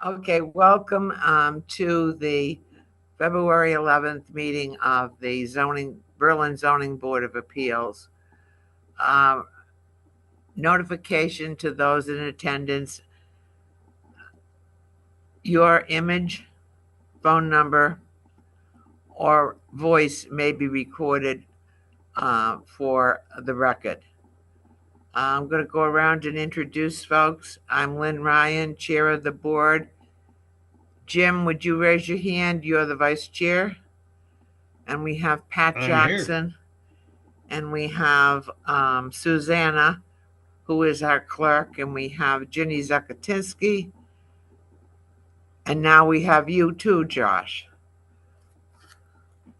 Okay, welcome to the February 11th meeting of the Berlin Zoning Board of Appeals. Um, Notification to those in attendance. Your image, phone number, or voice may be recorded for the record. I'm going to go around and introduce folks. I'm Lynn Ryan, chair of the board. Jim, would you raise your hand? You're the vice chair. And we have Pat I'm here. Jackson, and we have Susanna, who is our clerk, and we have Ginny Zakatinsky, and now we have you too, Josh.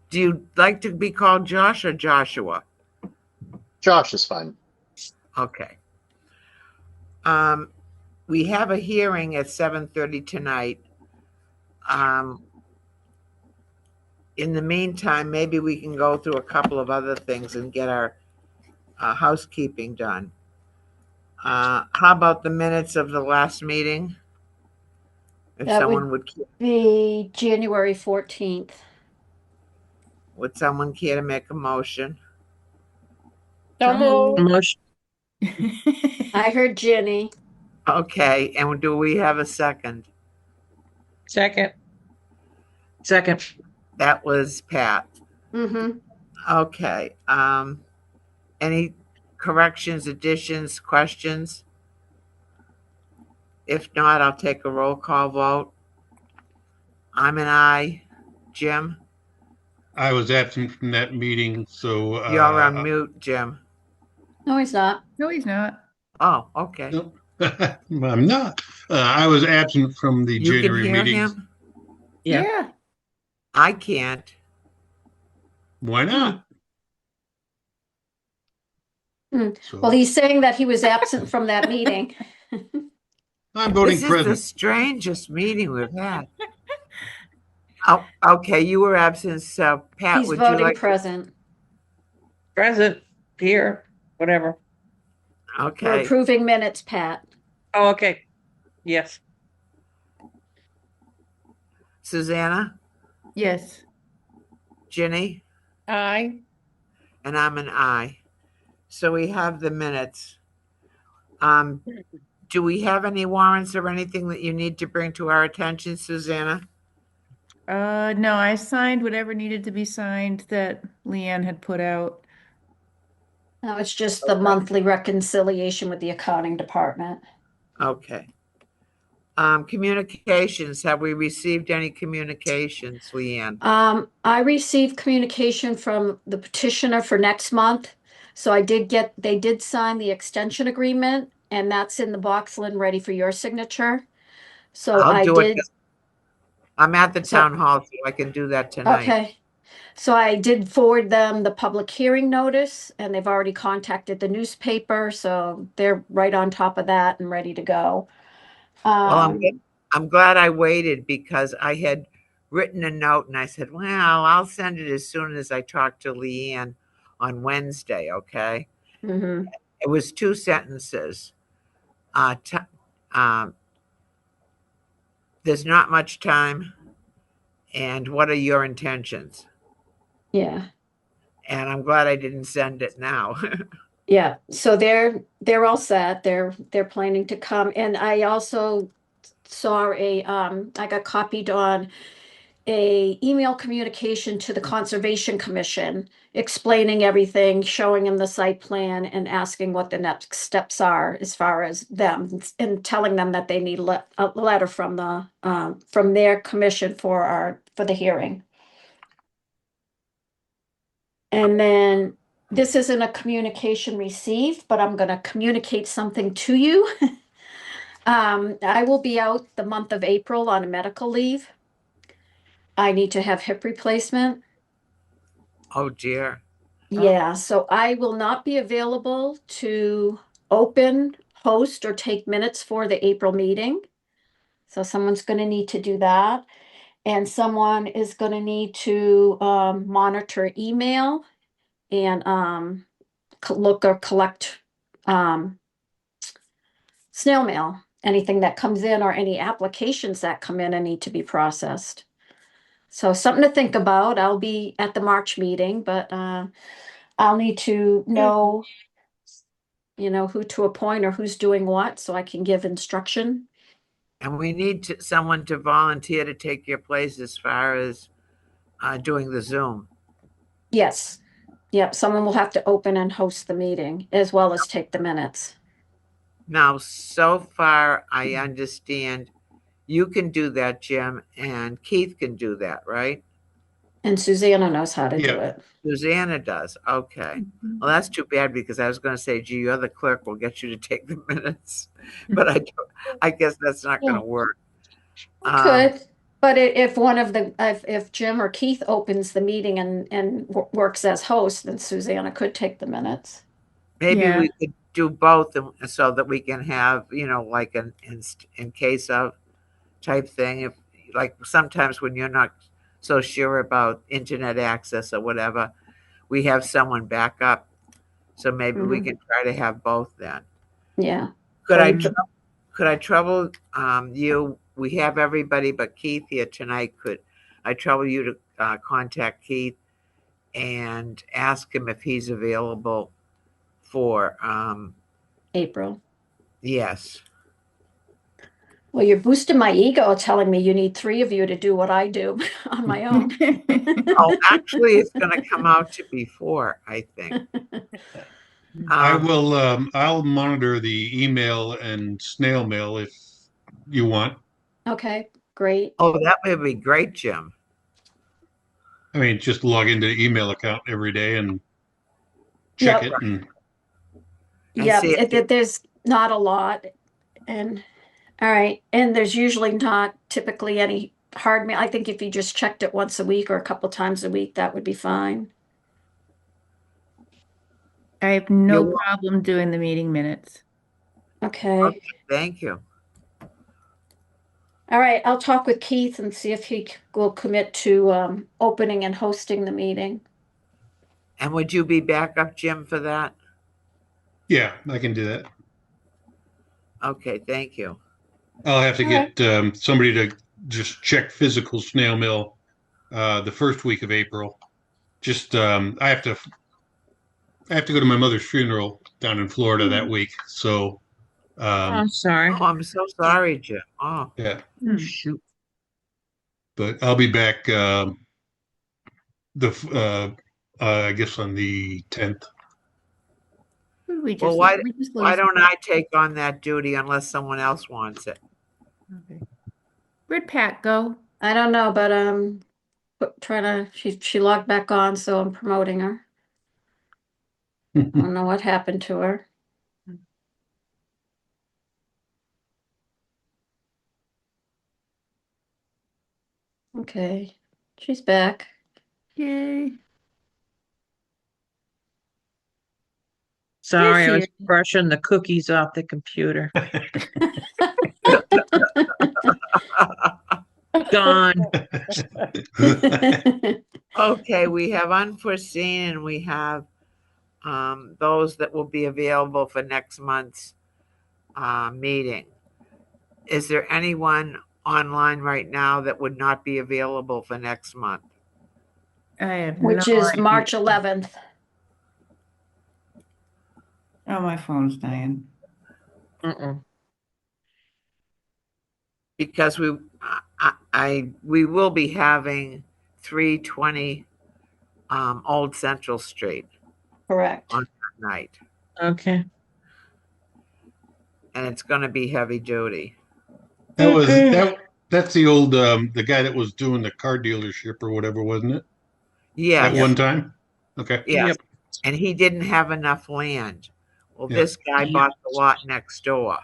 Do you like to be called Josh or Joshua? Josh is fine. Okay. We have a hearing at 7:30 tonight. In the meantime, maybe we can go through a couple of other things and get our housekeeping done. How about the minutes of the last meeting? If That someone would be January 14th. would someone care to make a motion? Motion. I heard Ginny. Okay, and do we have a second? Second. That was Pat. Mm-hmm. Okay. Any corrections, additions, questions? If not, I'll take a roll call vote. I'm an aye. Jim? I was absent from that meeting, so You're on mute, Jim. No, he's not. No, he's not. Oh, okay. no, I'm not. I was absent from the You can January hear meetings. him? Yeah. I can't. Why not? So Well, he's saying that he was absent from that meeting. I'm voting This is the present. strangest meeting we've had. Oh, okay, you were absent, so Pat, He's would you voting like? present. Present. Here. Whatever. We're Okay, approving minutes, Pat. Oh, okay. Yes. Susanna, Yes. Ginny, Aye. and I'm an aye. So we have the minutes. Do we have any warrants or anything that you need to bring to our attention, Susanna? No, I signed whatever needed to be signed that Leanne had put out. No, it's just the monthly reconciliation with the accounting department. Okay. Communications, have we received any communications, Leanne? I received communication from the petitioner for next month. So they did sign the extension agreement, and that's in the box, Lynn, ready for your signature. So I'll I do it. did. I'm at the So- town hall, so I can do that tonight. Okay. So I did forward them the public hearing notice, and they've already contacted the newspaper, so they're right on top of that and ready to go. Well, I'm glad I waited because I had written a note and I said, well, I'll send it as soon as I talk to Leanne on Wednesday, okay? Mhm. It was 2 sentences. There's not much time, and what are your intentions? Yeah. And I'm glad I didn't send it now. Yeah, so they're all set. They're planning to come. And I also saw I got copied on a email communication to the Conservation Commission explaining everything, showing them the site plan and asking what the next steps are as far as them and telling them that they need a letter from from their commission for the hearing. And then this isn't a communication received, but I'm going to communicate something to you. I will be out the month of April on a medical leave. I need to have hip replacement. Oh, dear. Yeah, so I will not be available to open, host, or take minutes for the April meeting. So someone's going to need to do that. And someone is going to need to monitor email and look or collect snail mail anything that comes in or any applications that come in and need to be processed. So something to think about. I'll be at the March meeting, but I'll need to know, who to appoint or who's doing what, so I can give instruction. And we need someone to volunteer to take your place as far as doing the Zoom. Yes. Yep, someone will have to open and host the meeting as well as take the minutes. Now, so far, I understand you can do that, Jim, and Keith can do that, right? And Susanna knows how to do Yeah. it. Susanna does. Okay. Well, that's too bad because I was going to say, gee, you're the clerk. We'll get you to take the minutes. But I guess that's not going to work. Could, but if Jim or Keith opens the meeting and works as host, then Susanna could take the minutes. Maybe Yeah. we could do both so that we can have, like an in case of type thing. If like sometimes when you're not so sure about internet access or whatever, we have someone back up. So maybe we can try to have both then. Yeah. Could I Mhm. could I trouble you? We have everybody but Keith here tonight. Could I trouble you to contact Keith and ask him if he's available for April. yes. Well, you're boosting my ego, telling me you need 3 of you to do what I do on my own. Oh, actually, it's going to come out to be 4, I think. I will, I'll monitor the email and snail mail if you want. Okay, great. Oh, that would be great, Jim. I mean, just log into the email account every day and check Yep. it. And Yeah, see if there's not a lot. And all right. And there's usually not typically any hard mail. I think if you just checked it once a week or a couple times a week, that would be fine. I have no You're- problem doing the meeting minutes. Okay. Okay, thank you. All right. I'll talk with Keith and see if he will commit to opening and hosting the meeting. And would you be back up, Jim, for that? yeah, I can do that. Okay, thank you. I'll have to All get somebody to just check physical snail mail the first week of April. Just I have to go to my mother's funeral down in Florida that week. So I'm sorry. Oh, I'm so sorry, Jim. Oh, yeah, Shoot. but I'll be back I guess on the 10th. well, why don't I take on that duty unless someone else wants it? Okay. Where'd Pat go? I don't know, but she logged back on, so I'm promoting her. I don't know what happened to her. Okay, she's back. Yay. Sorry, I was here. brushing the cookies off the computer. Gone. Okay, we have unforeseen and we have those that will be available for next month's meeting. Is there anyone online right now that would not be available for next month? I have Which no is idea. March 11th. Oh, my phone's dying. Mm-mm. Because we will be having 320 Old Central Street Correct. night, Okay. and it's going to be heavy duty. That's the old the guy that was doing the car dealership or whatever, wasn't it? Yeah, At one time. Okay. yes. Yep. And he didn't have enough land. Well, Yeah. this guy Yep. bought the lot next door.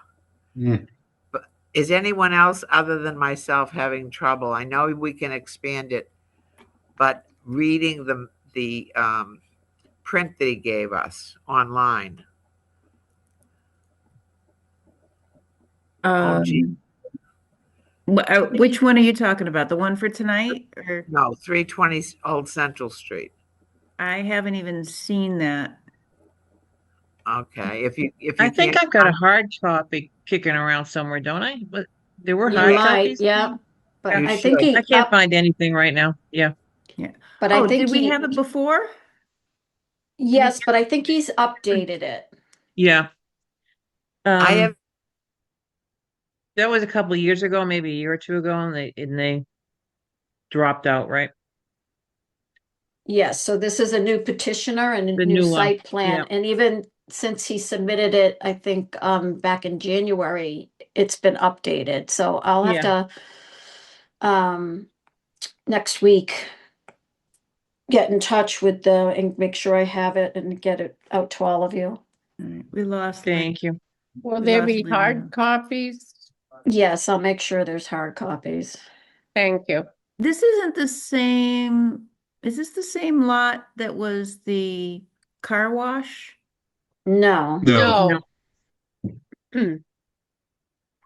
Mm. But is anyone else other than myself having trouble? I know we can expand it, but reading the print that he gave us online. Oh, gee. Which one are you talking about? The one for tonight? Or No, 320 Old Central Street. I haven't even seen that. Okay, if you I think can't I've got a hard copy kicking around somewhere, don't I? But there were You hard might, copies. yeah. But You I think should. I can't find anything right now. Yeah. Yeah. but I Oh, think did we he, have it before? yes, but I think he's updated it. Yeah. I Um, have, that was a couple of years ago, maybe a year or two ago, and they dropped out, right? Yes, so this is a new petitioner and a The new new one. site plan. Yeah. And even since he submitted it, I think back in January, it's been updated. So I'll have Yeah. to next week get in touch with the and make sure I have it and get it out to all of you. All right, we lost Lynn. Thank you. Will We there lost be Lynn hard now. copies? Yes, I'll make sure there's hard copies. Thank you. This isn't the same, is this the same lot that was the car wash? No. No, No,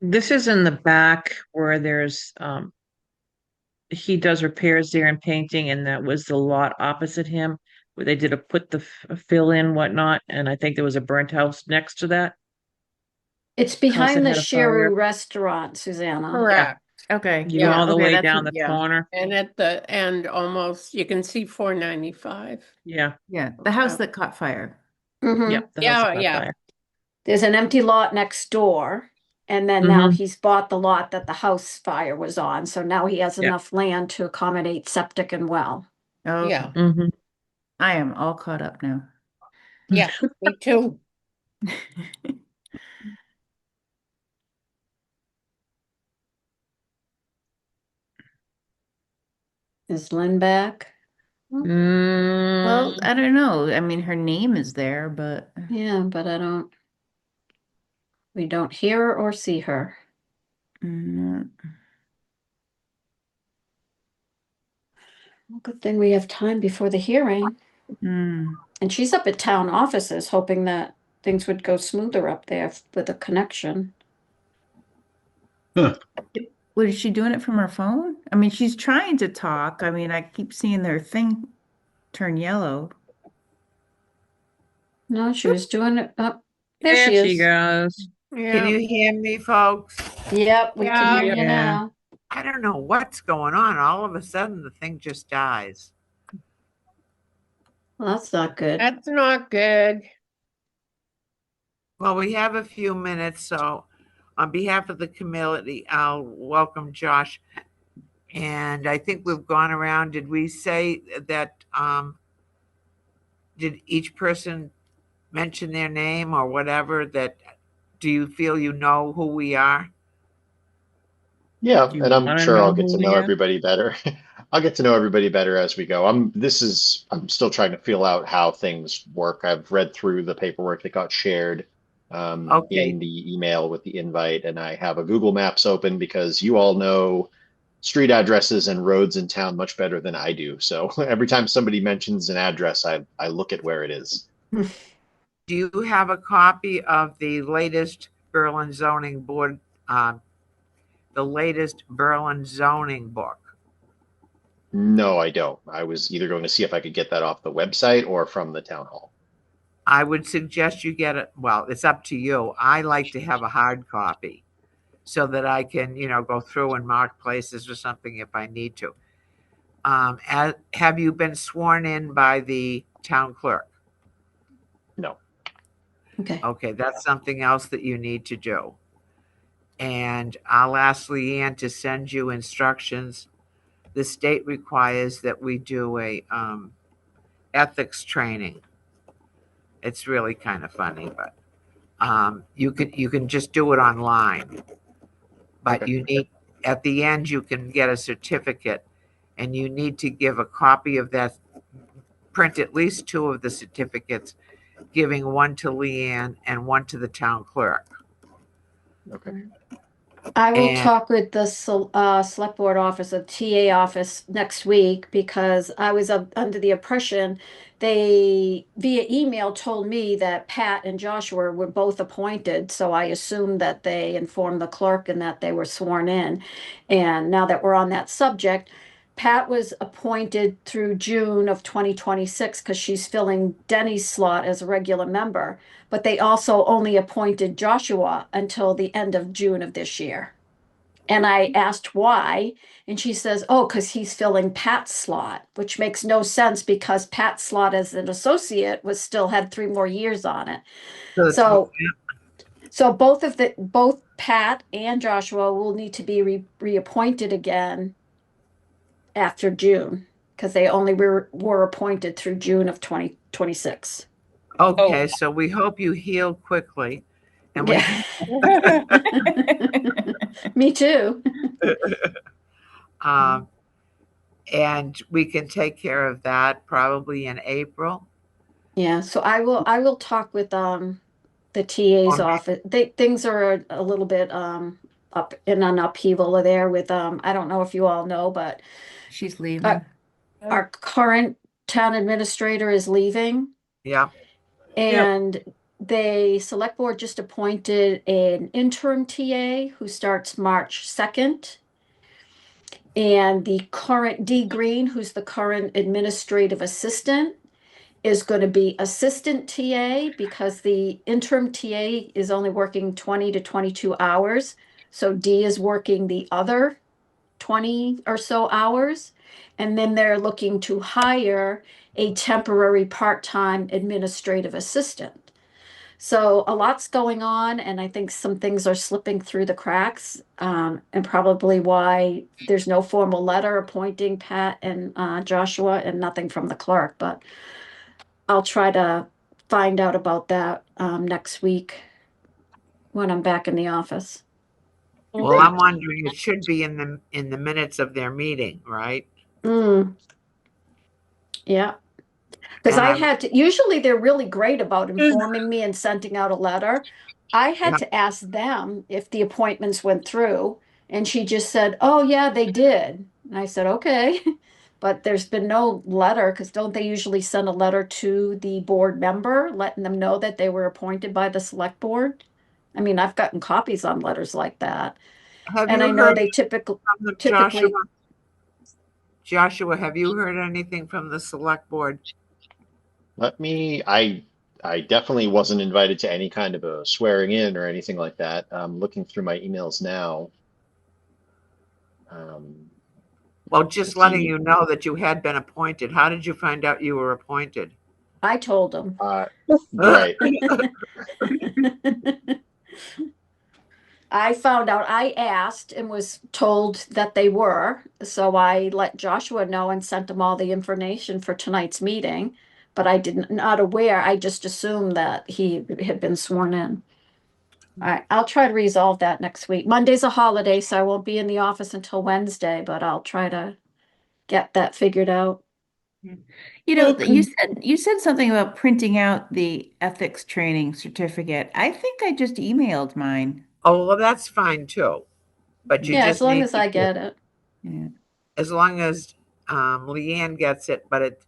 This is in the back where there's he does repairs there and painting, and that was the lot opposite him where they did a fill in whatnot, and I think there was a burnt house next to that. It's House that behind the had a fire. Cheru restaurant, Susanna. correct. Okay. You go Yeah, all the okay, way that's down what- the yeah. corner. And at the end, almost, you can see 495. Yeah. Yeah, the house Yeah. that caught fire. Mhm. Yep. The house Yeah, that caught yeah. fire. There's an empty lot next door. And then now Mhm. he's bought the lot that the house fire was on. So now he has Yeah. enough land to accommodate septic and well. Oh, Yeah, Hmm. I am all caught up now. yeah, me too. Is Lynn back? Well, Mm, I don't know. I mean, her name is there, but Yeah, but we don't hear her or see her. mm, Well, good thing we have time before the hearing. mm. And she's up at town offices hoping that things would go smoother up there with a connection. Was she doing it from her phone? I mean, she's trying to talk. I mean, I keep seeing their thing turn yellow. No, she was doing it up. There there she she is. goes. can Yeah, you hear me, folks? Yep, we can hear you Yeah. now. I don't know what's going on. All of a sudden, the thing just dies. Well, that's not good. that's not good. Well, we have a few minutes, so on behalf of the committee, I'll welcome Josh. And I think we've gone around. Did we say that, did each person mention their name or whatever? That, do you feel you know who we are? Yeah, Do you and I'm wanna sure know I'll get who to we know are? everybody better. I'll get to know everybody better as we go. I'm still trying to feel out how things work. I've read through the paperwork that got shared Okay. in the email with the invite, and I have a Google Maps open because you all know street addresses and roads in town much better than I do. So every time somebody mentions an address, I look at where it is. Do you have a copy of the latest Berlin zoning board, the latest Berlin zoning book? No, I don't. I was either going to see if I could get that off the website or from the town hall. I would suggest you get it. Well, it's up to you. I like to have a hard copy so that I can, go through and mark places or something if I need to. Have you been sworn in by the town clerk? No. Okay. Okay, that's something else that you need to do. And I'll ask Leanne to send you instructions. The state requires that we do a ethics training. It's really kind of funny, but you can just do it online. But Okay. you need, at the end, you can get a certificate, and you need to give a copy of that, print at least 2 of the certificates, giving one to Leanne and one to the town clerk. Okay. I will And- talk with the select board office, the TA office next week because I was under the impression they via email told me that Pat and Joshua were both appointed. So I assumed that they informed the clerk and that they were sworn in. And now that we're on that subject, Pat was appointed through June of 2026 because she's filling Denny's slot as a regular member. But they also only appointed Joshua until the end of June of this year. And I asked why, and she says, oh, because he's filling Pat's slot, which makes no sense because Pat's slot as an associate was still had 3 more years on it. So So both Pat and Joshua will need to be reappointed again after June because they only were appointed through June of 2026. okay, so we hope you heal quickly. And we, Yeah. Me too. and we can take care of that probably in April. Yeah, so I will talk with the TA's office. Things are a little bit up in an upheaval there with I don't know if you all know, but She's leaving. our current town administrator is leaving. Yeah. And the select board just appointed an interim TA who starts March 2nd. And the current Dee Green, who's the current administrative assistant, is going to be assistant TA because the interim TA is only working 20 to 22 hours. So Dee is working the other 20 or so hours. And then they're looking to hire a temporary part-time administrative assistant. So a lot's going on, and I think some things are slipping through the cracks, and probably why there's no formal letter appointing Pat and Joshua and nothing from the clerk. But I'll try to find out about that next week when I'm back in the office. Well, I'm wondering, it should be in the minutes of their meeting, right? Yeah. Because And I I'm- had to, usually they're really great about informing me and sending out a letter. I had Yeah. to ask them if the appointments went through, and she just said, oh, yeah, they did. And I said, okay. But there's been no letter because don't they usually send a letter to the board member letting them know that they were appointed by the select board? I mean, I've gotten copies on letters like that. Have And you I know heard they typically, from the typically, Joshua, have you heard anything from the select board? I definitely wasn't invited to any kind of a swearing in or anything like that. I'm looking through my emails now. Well, just Let's letting see. you know that you had been appointed. How did you find out you were appointed? I told them. Right. I found out, I asked and was told that they were. So I let Joshua know and sent him all the information for tonight's meeting. But I didn't, not aware. I just assumed that he had been sworn in. All right, I'll try to resolve that next week. Monday's a holiday, so I won't be in the office until Wednesday, but I'll try to get that figured out. You know, you said something about printing out the ethics training certificate. I think I just emailed mine. Oh, well, that's fine too. But you Yeah, just as long need as to I get it. Yeah. as long as Leanne gets it, but it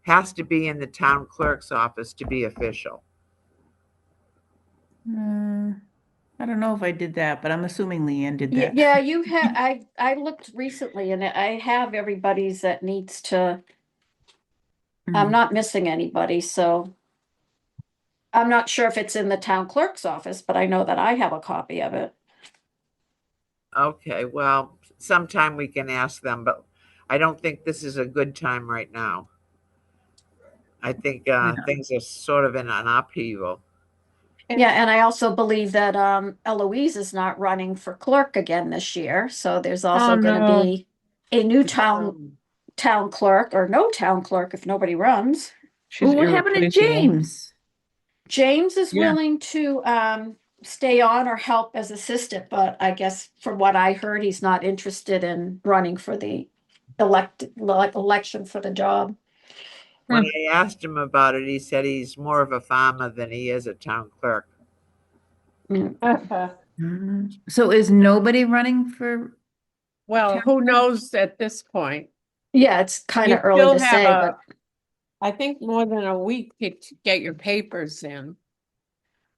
has to be in the town clerk's office to be official. I don't know if I did that, but I'm assuming Leanne did that. Yeah, you have, I looked recently and I have everybody's that needs to, I'm not missing anybody, so I'm not sure if it's in the town clerk's office, but I know that I have a copy of it. Okay, well, sometime we can ask them, but I don't think this is a good time right now. I think things are sort of in an upheaval. Yeah, and I also believe that Eloise is not running for clerk again this year, so there's also going to be a new town clerk or no town clerk if nobody runs. Well, what happened to James? James is Yeah. willing to stay on or help as assistant, but I guess from what I heard, he's not interested in running for the election for the job. When I asked him about it, he said he's more of a farmer than he is a town clerk. So is nobody running for? Well, who knows at this point? Yeah, it's kind You of early still to say, have but I think more than a week to get your papers in.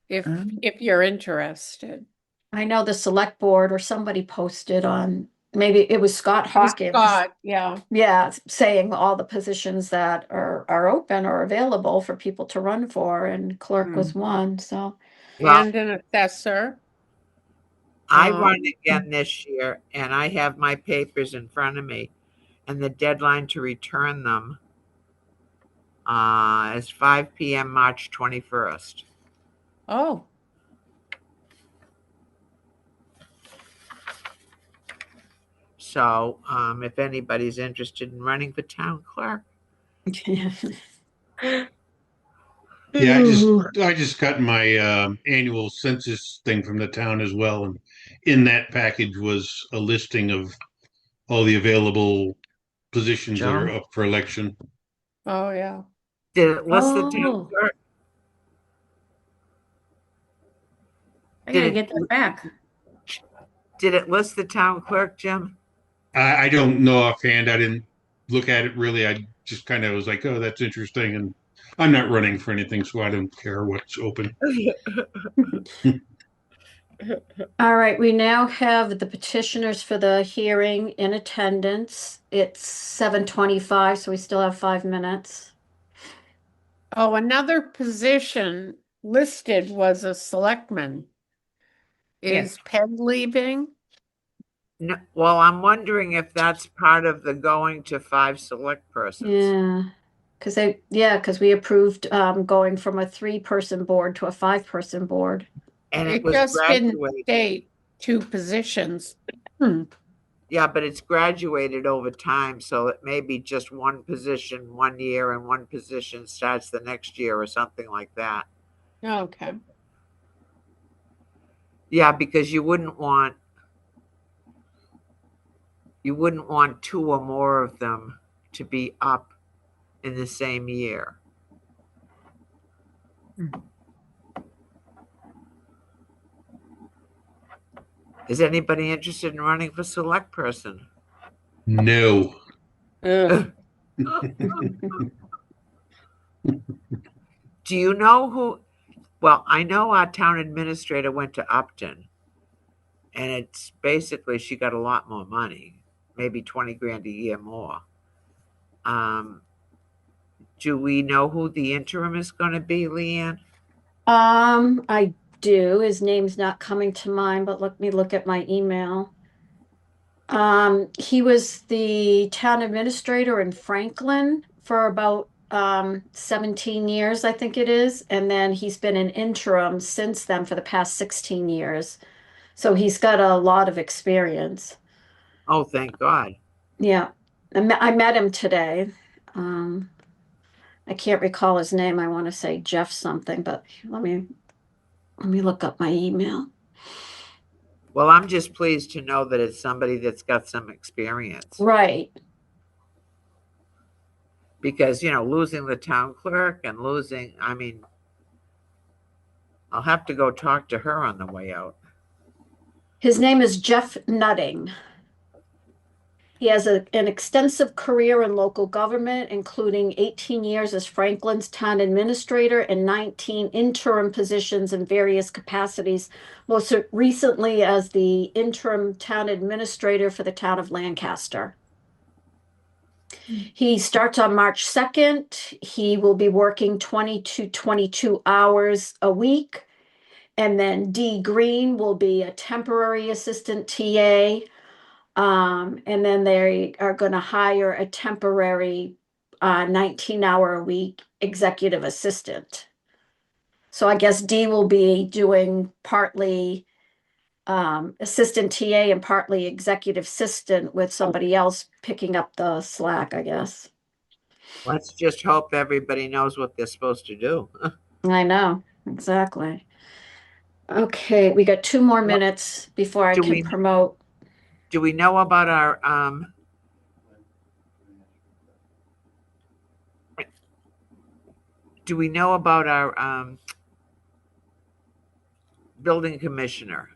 If you're interested. I know the select board or somebody posted on maybe it was Scott It was Hawkins. Scott, yeah. Yeah, saying all the positions that are open or available for people to run for, and clerk was one, so. Well, And an assessor. I Um, run again this year, and I have my papers in front of me, and the deadline to return them is 5 p.m. March 21st. Oh, So, if anybody's interested in running for town clerk, Yeah, I just got my annual census thing from the town as well, and in that package was a listing of all the available positions that are Joe? up for election. oh, yeah. did it list the town Oh, clerk? I Did gotta it, get that back. did it list the town clerk, Jim? I don't know offhand. I didn't look at it really. I just kind of was like, oh, that's interesting, and I'm not running for anything, so I don't care what's open. all right, we now have the petitioners for the hearing in attendance. It's 7:25, so we still have 5 minutes. Oh, another position listed was a selectman. Is Peg leaving? No, well, I'm wondering if that's part of the going to 5 select persons. Because we approved going from a 3-person board to a 5-person board. And it It was just didn't graduated. state 2 positions. Yeah, but it's graduated over time, so it may be just one position 1 year and one position starts the next year or something like that. Okay. Yeah, because you wouldn't want 2 or more of them to be up in the same year. Is anybody interested in running for select person? No. Ugh. Do you know who? Well, I know our town administrator went to Upton, and it's basically she got a lot more money, maybe 20 grand a year more. Do we know who the interim is going to be, Leanne? I do. His name's not coming to mind, but let me look at my email. He was the town administrator in Franklin for about 17 years, I think it is, and then he's been an interim since then for the past 16 years. So he's got a lot of experience. Oh, thank God. Yeah, I met him today. I can't recall his name. I want to say Jeff something, but let me look up my email. Well, I'm just pleased to know that it's somebody that's got some experience. Right. Because, losing the town clerk and I'll have to go talk to her on the way out. His name is Jeff Nutting. He has an extensive career in local government, including 18 years as Franklin's town administrator and 19 interim positions in various capacities, most recently as the interim town administrator for the town of Lancaster. He starts on March 2nd. He will be working 20 to 22 hours a week. And then Dee Green will be a temporary assistant TA. And then they are going to hire a temporary 19-hour-a-week executive assistant. So I guess Dee will be doing partly assistant TA and partly executive assistant with somebody else picking up the slack, I guess. Let's just hope everybody knows what they're supposed to do. I know, exactly. Okay, we got 2 more minutes before I can promote. Do we know about our building commissioner?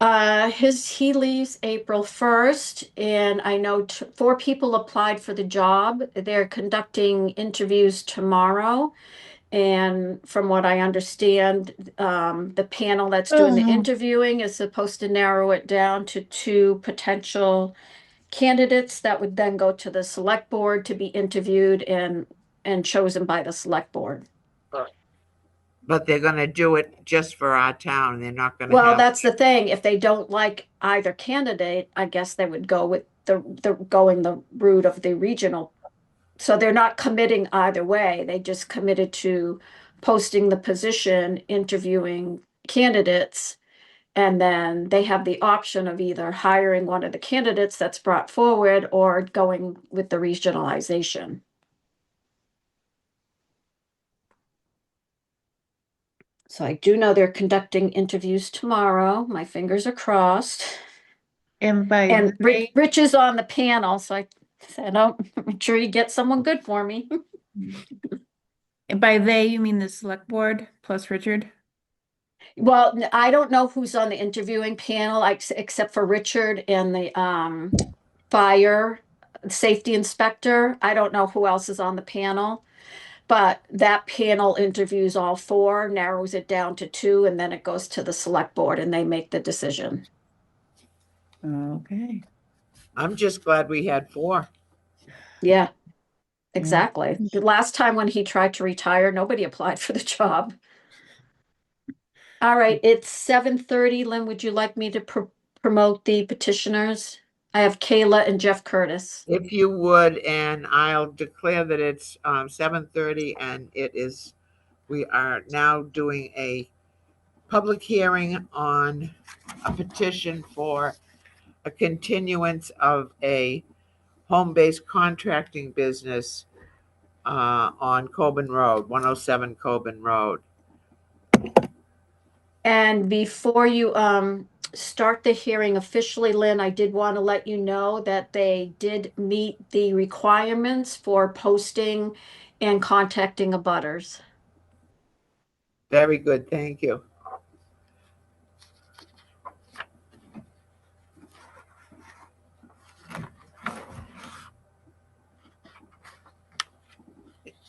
He leaves April 1st, and I know 4 people applied for the job. They're conducting interviews tomorrow, And from what I understand, the panel that's doing the Oh. interviewing is supposed to narrow it down to 2 potential candidates that would then go to the select board to be interviewed and chosen by the select board. But they're gonna do it just for our town. They're not gonna Well, have. that's the thing. If they don't like either candidate, I guess they would go with the going the route of the regional. So they're not committing either way. They just committed to posting the position, interviewing candidates, and then they have the option of either hiring one of the candidates that's brought forward or going with the regionalization. So I do know they're conducting interviews tomorrow. My fingers are crossed. And by And they, Rich is on the panel, so I said, "Oh, make sure you get someone good for me." and by they, you mean the select board plus Richard? Well, I don't know who's on the interviewing panel, except for Richard and the fire safety inspector. I don't know who else is on the panel, but that panel interviews all 4, narrows it down to 2, and then it goes to the select board and they make the decision. Okay. I'm just glad we had 4. Yeah, exactly. The last time when he tried to retire, nobody applied for the job. All right, it's 7:30. Lynn, would you like me to promote the petitioners? I have Kayla and Jeff Curtis. If you would, and I'll declare that it's 7:30, and we are now doing a public hearing on a petition for a continuance of a home-based contracting business on Coben Road, 107 Coben Road. And before you start the hearing officially, Lynn, I did want to let you know that they did meet the requirements for posting and contacting abutters. Very good, thank you.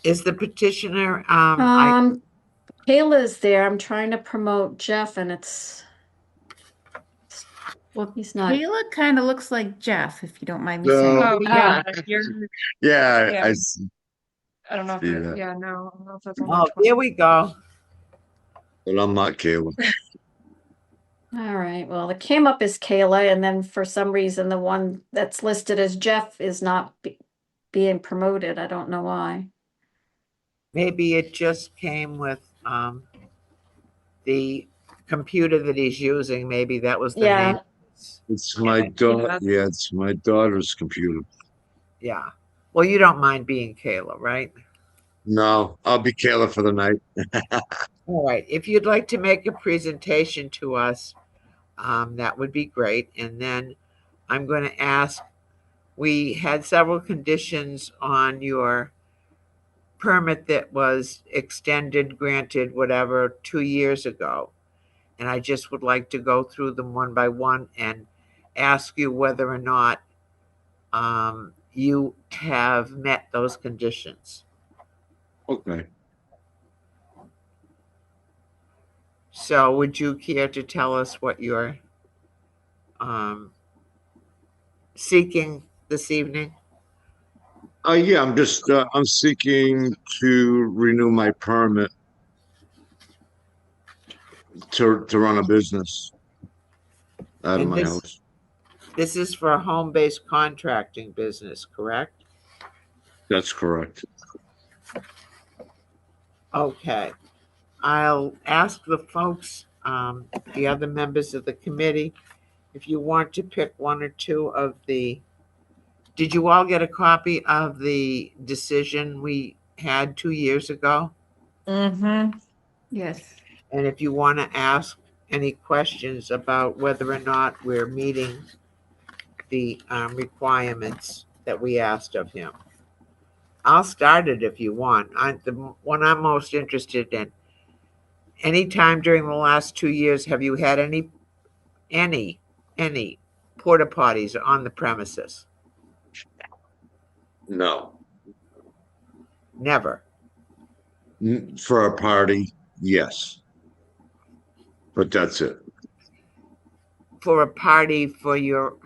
Is the petitioner, Kayla is there. I'm trying to promote Jeff and Well, he's not. Kayla kind of looks like Jeff, if you don't mind me No. saying. Oh, yeah, Yeah, Yeah. I I don't know if see it, that. yeah, no, I don't know if that's on oh, the here we go. But I'm not Caleb. All right, well, it came up as Kayla, and then for some reason, the one that's listed as Jeff is not being promoted. I don't know why. Maybe it just came with the computer that he's using. Maybe that was the Yeah. name. It's my daughter. Yeah, it's my daughter's computer. Yeah. Well, you don't mind being Kayla, right? No, I'll be Caleb for the night. All right. If you'd like to make a presentation to us, that would be great. And then I'm going to ask, we had several conditions on your permit that was extended, granted, whatever, 2 years ago. And I just would like to go through them one by one and ask you whether or not you have met those conditions. Okay. So would you care to tell us what you're seeking this evening? Yeah, I'm seeking to renew my permit to run a business out of And my house. This is for a home-based contracting business, correct? That's correct. Okay. I'll ask the folks, the other members of the committee, if you want to pick one or two of did you all get a copy of the decision we had 2 years ago? Mm-hmm. Yes. And if you want to ask any questions about whether or not we're meeting the requirements that we asked of him. I'll start it if you want. The one I'm most interested in. Anytime during the last 2 years, have you had any porta potties on the premises? No. Never. For a party, yes. But that's it. For a party for your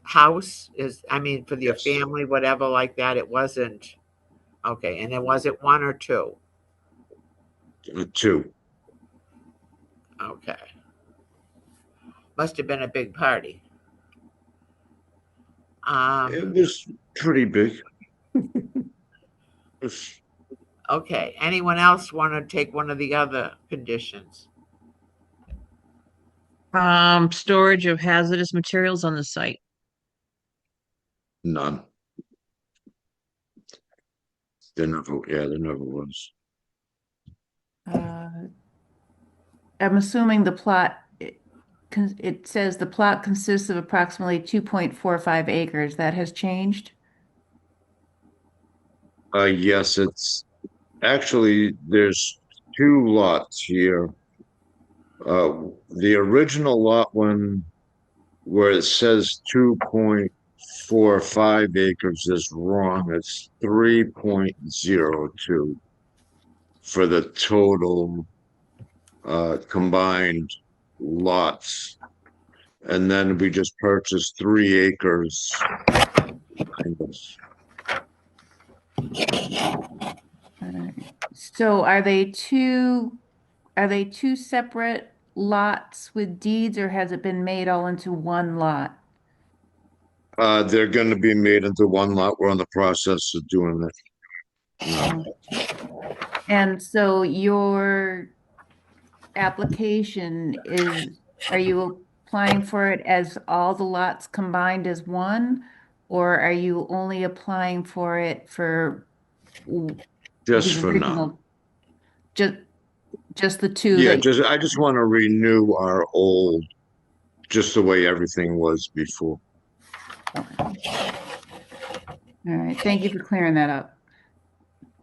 house for your Yes. family, whatever like that. It wasn't okay. And then was it one or two? Two. Okay. Must have been a big party. It was pretty big. It's- Okay. Anyone else want to take one of the other conditions? Storage of hazardous materials on the site. None. There never was. I'm assuming the plot, it says the plot consists of approximately 2.45 acres. That has changed? Yes, it's actually there's two lots here. The original lot one where it says 2.45 acres is wrong. It's 3.02 for the total combined lots. And then we just purchased 3 acres behind us. So are they two separate lots with deeds, or has it been made all into one lot? They're going to be made into one lot. We're in the process of doing it. And so your application are you applying for it as all the lots combined as one? Or are you only applying for it for Just the for now. original? Just the two Yeah, that, I just want to renew our old, just the way everything was before. all right, thank you for clearing that up.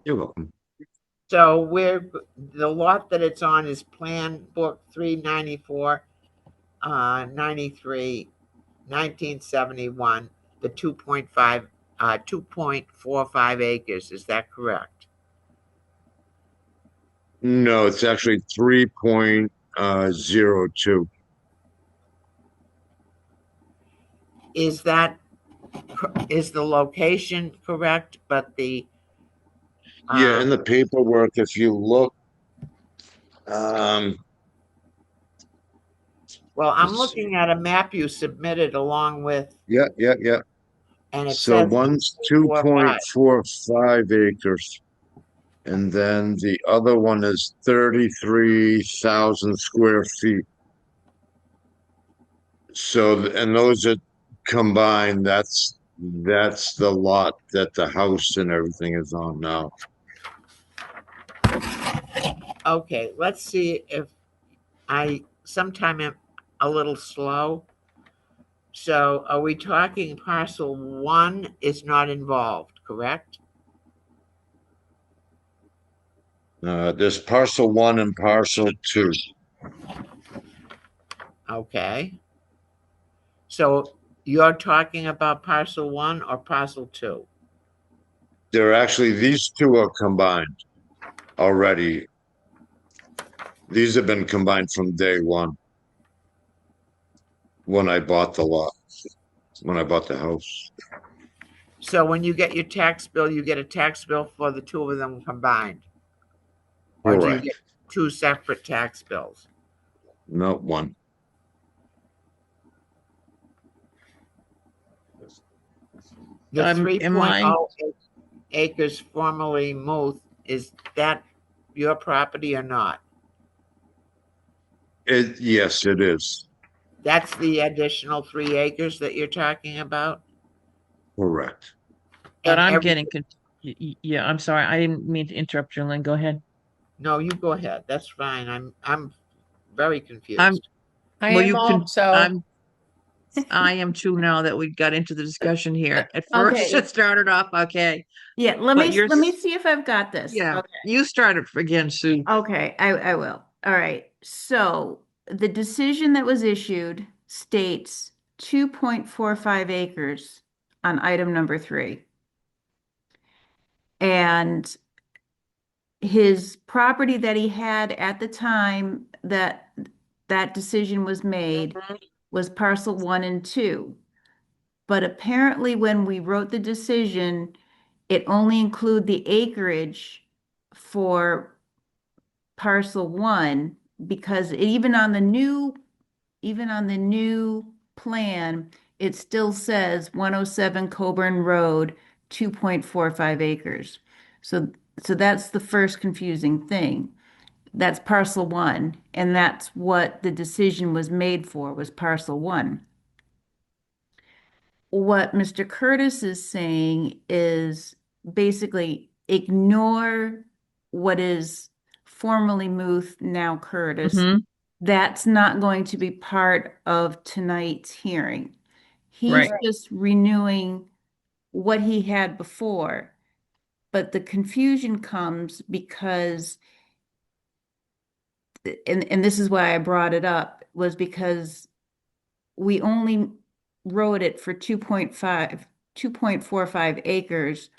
You're welcome. So the lot that it's on is Plan Book 394, 93, 1971, the 2.45 acres. Is that correct? No, it's actually 3.02. Is the location correct? But Yeah, in the paperwork, if you look, well, I'm looking at a map you submitted along with, yeah. and it So says one's 2.45. 2.45 acres, and then the other one is 33,000 square feet. So, and those are combined, that's the lot that the house and everything is on now. Okay, let's see if sometime am a little slow. So are we talking parcel 1 is not involved, correct? There's parcel 1 and parcel 2. Okay. So you're talking about parcel 1 or parcel 2? These two are combined already. These have been combined from day one. When I bought the lot, when I bought the house. So when you get your tax bill, you get a tax bill for the two of them combined? Or do you Correct. get two separate tax bills? No, one. The Am 3.0 acres formerly Muth, is that your property or not? Yes, it is. That's the additional 3 acres that you're talking about? Correct. But And I'm getting, yeah, I'm sorry. I didn't mean to interrupt you, Lynn. Go ahead. No, you go ahead. That's fine. I'm very confused. I Well, am you can, also, I am too now that we got into the discussion here. At first Okay. it started off, okay. Yeah, But let you're- me see if I've got this. Yeah, Okay. you started again, Sue. Okay, I will. All right. So the decision that was issued states 2.45 acres on item number 3. And his property that he had at the time that that decision was made was parcel 1 and 2. But apparently when we wrote the decision, it only included the acreage for parcel 1 because even on the new plan, it still says 107 Coburn Road, 2.45 acres. So that's the first confusing thing. That's parcel 1, and that's what the decision was made for, was parcel 1. What Mr. Curtis is saying is basically ignore what is formerly Muth, now Curtis. Mhm. That's not going to be part of tonight's hearing. He's Right. just renewing what he had before. But the confusion comes because, and this is why I brought it up, was because we only wrote it for 2.45 acres,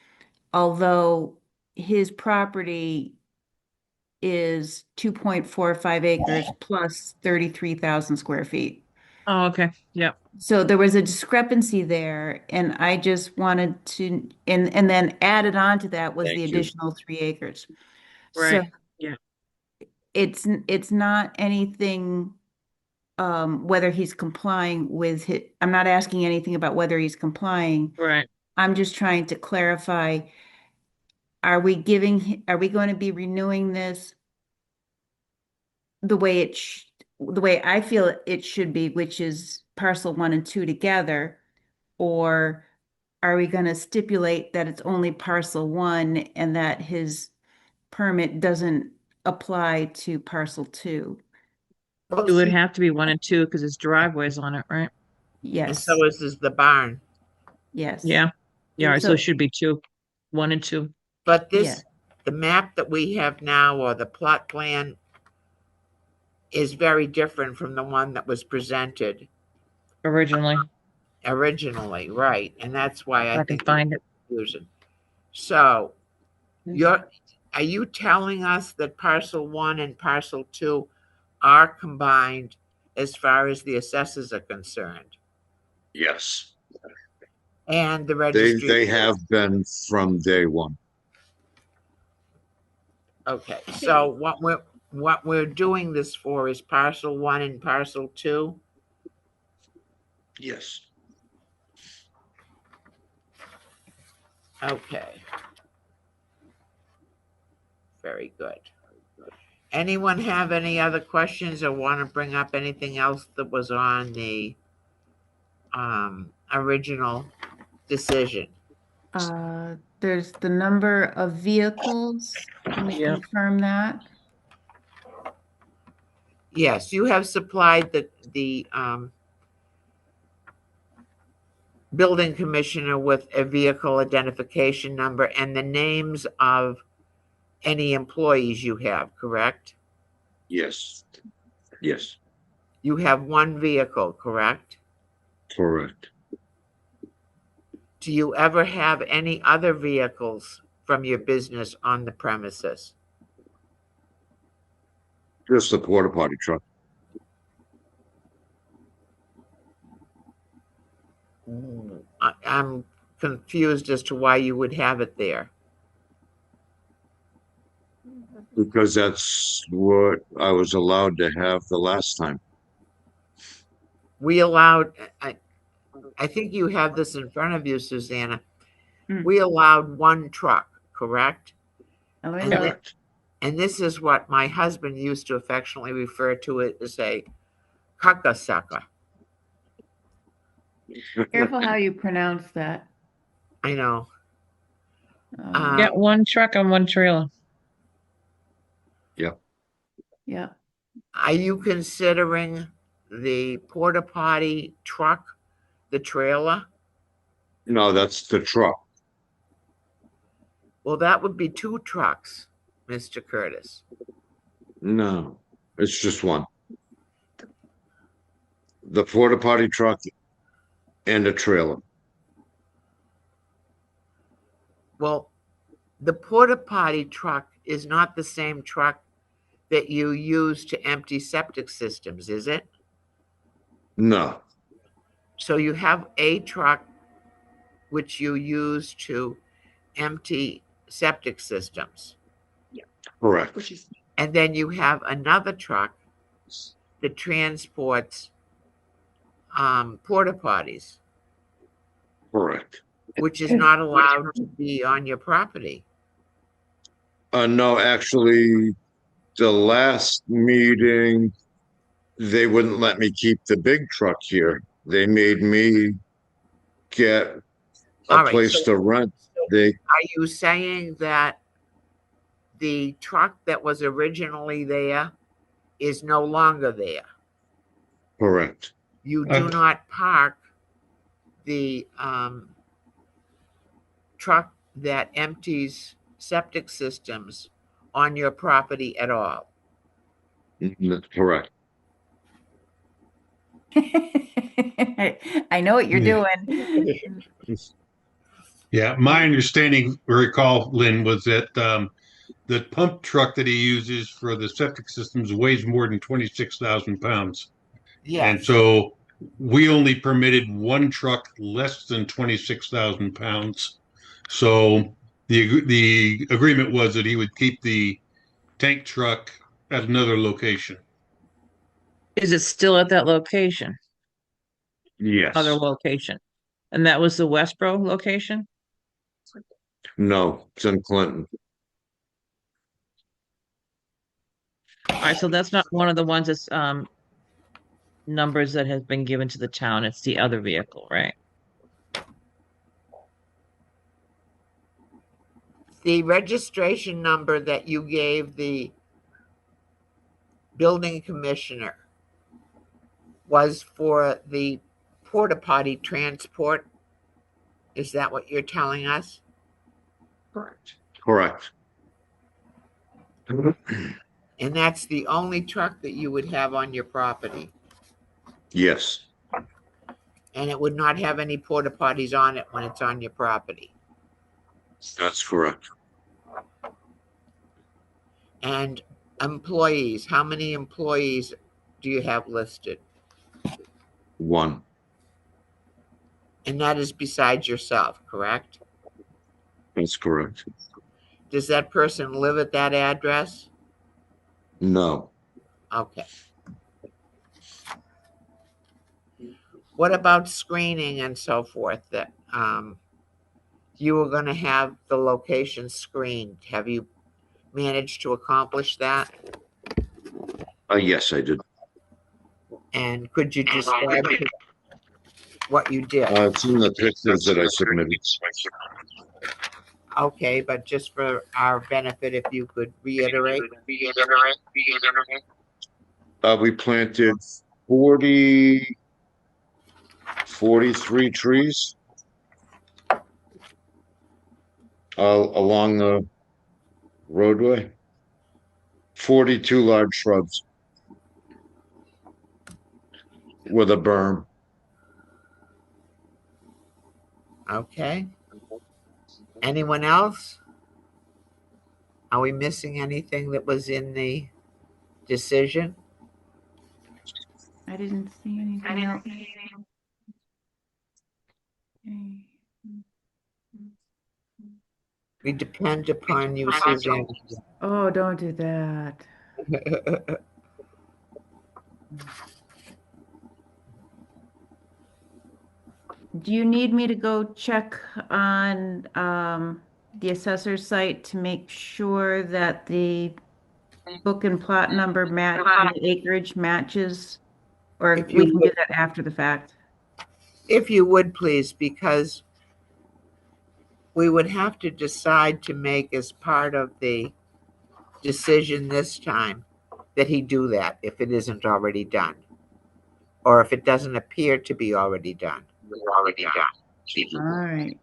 although his property is 2.45 acres plus 33,000 square feet. Oh, okay. Yeah. So there was a discrepancy there, and I just wanted to, and then added on to that was Thank the you. additional 3 acres. So Right. Yeah. it's not anything, whether he's complying with it. I'm not asking anything about whether he's complying. Right. I'm just trying to clarify, are we going to be renewing this the way the way I feel it should be, which is parcel 1 and 2 together, or are we going to stipulate that it's only parcel 1 and that his permit doesn't apply to parcel 2? It would have to be 1 and 2 because his driveway's on it, right? And Yes, so is the barn. yes. Yeah. Yeah. All right. So So- it should be 2, 1 and 2. But Yeah. the map that we have now, or the plot plan, is very different from the one that was presented Originally. originally, right? And that's why I I can think find it. confusion. So, are you telling us that parcel 1 and parcel 2 are combined as far as the assessors are concerned, Yes, and the they registry? they have been from day one. Okay, so what we're doing this for is parcel 1 and parcel 2. Yes. Okay. Very good. Anyone have any other questions or want to bring up anything else that was on the original decision? There's the number of vehicles. Can we Yeah. confirm that? Yes, you have supplied the building commissioner with a vehicle identification number and the names of any employees you have, correct? Yes. Yes. You have 1 vehicle, correct? Correct. Do you ever have any other vehicles from your business on the premises? Just the porta potty truck. I'm confused as to why you would have it there. Because that's what I was allowed to have the last time. We allowed, I think you have this in front of you, Susanna. Mm. We allowed 1 truck, correct? Oh, And yeah. Correct. And this is what my husband used to affectionately refer to it as a cucka sucker. Careful how you pronounce that. I know. Yeah. 1 truck and 1 trailer. Yeah. Are you considering the porta potty truck the trailer? No, that's the truck. Well, that would be 2 trucks, Mr. Curtis. No, it's just 1. The porta potty truck and a trailer. Well, the porta potty truck is not the same truck that you use to empty septic systems, is it? No, So you have a truck which you use to empty septic systems. correct, And then you have another truck that transports porta potties, correct. which is not allowed to be on your property. No, actually, the last meeting, they wouldn't let me keep the big truck here. They made me get a All right, place to rent. They, are you saying that the truck that was originally there is no longer there? correct, You do not park the truck that empties septic systems on your property at all. correct. I know what you're Yeah. doing. Yeah, my understanding, recall, Lynn, was that the pump truck that he uses for the septic systems weighs more than 26,000 pounds. And Yes. so we only permitted one truck less than 26,000 pounds. So the agreement was that he would keep the tank truck at another location. Is it still at that location, Yes. other location? And that was the Westboro location? No, it's in Clinton. All right, so that's not one of the ones that's numbers that has been given to the town. It's the other vehicle, right? The registration number that you gave the building commissioner was for the porta potty transport. Is that what you're telling us? Correct. Correct. And that's the only truck that you would have on your property. Yes, And it would not have any porta potties on it when it's on your property. that's correct. And employees, how many employees do you have listed? One. And that is besides yourself, correct? That's correct. Does that person live at that address? No, Okay. What about screening and so forth that you were going to have the location screened? Have you managed to accomplish that? yes, I did. And could you describe what you did? It's in the pictures that I submitted. Okay, but just for our benefit, if you could reiterate. We planted 43 trees along the roadway. 42 large shrubs with a berm. Okay. Anyone else? Are we missing anything that was in the decision? I didn't see anything else. Okay. We depend upon you, Suzanne. Oh, don't do that. Do you need me to go check on the assessor's site to make sure that the book and plot number match, the acreage matches? Or If we you can do would. that after the fact? If you would, please, because we would have to decide to make as part of the decision this time that he do that if it isn't already done, or if it doesn't appear to be already done. All right.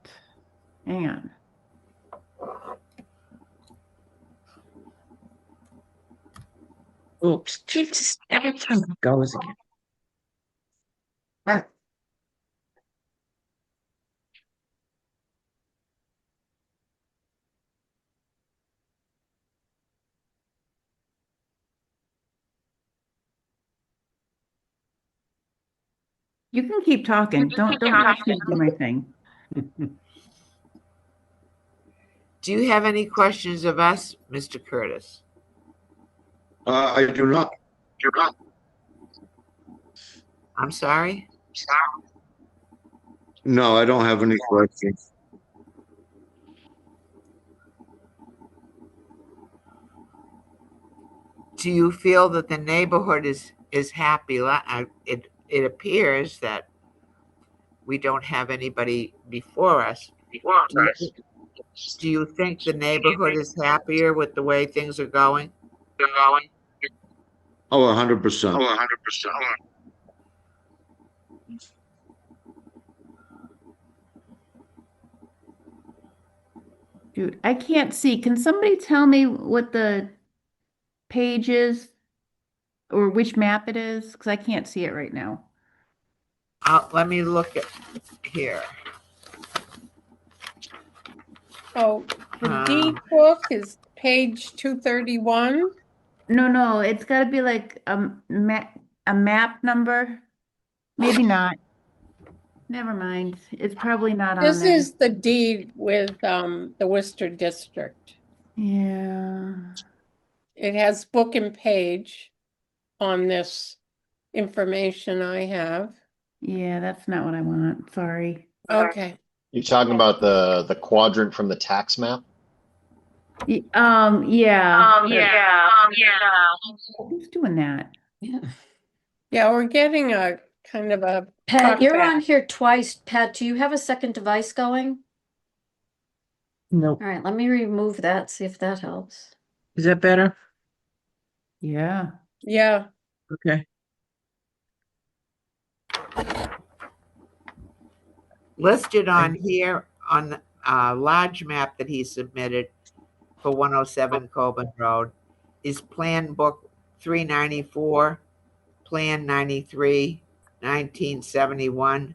Hang on. Oops, Jesus, every time it goes again. You can keep talking. Don't rush me to do my thing. Do you have any questions of us, Mr. Curtis? I do not. I'm sorry? No, I don't have any questions. Do you feel that the neighborhood is happy? It appears that we don't have anybody before us. Do you think the neighborhood is happier with the way things are going? Oh, 100%. Dude, I can't see. Can somebody tell me what the page is or which map it is? Because I can't see it right now. Let me look at here. Oh, the Um, deed book is page 231. No, it's got to be like a map number. Maybe not. Never mind. It's probably not on This there. is the deed with the Worcester District. Yeah. It has book and page on this information I have. Yeah, that's not what I want. Sorry. Okay. You're talking about the quadrant from the tax map? Yeah. Who's doing that? Yeah, we're getting a kind of a Pat, you're talkback. on here twice. Pat, do you have a second device going? Nope. All right, let me remove that, see if that helps. Is that better? Yeah. Yeah. Okay. listed on here on the large map that he submitted for 107 Coburn Road is Plan Book 394, Plan 93, 1971.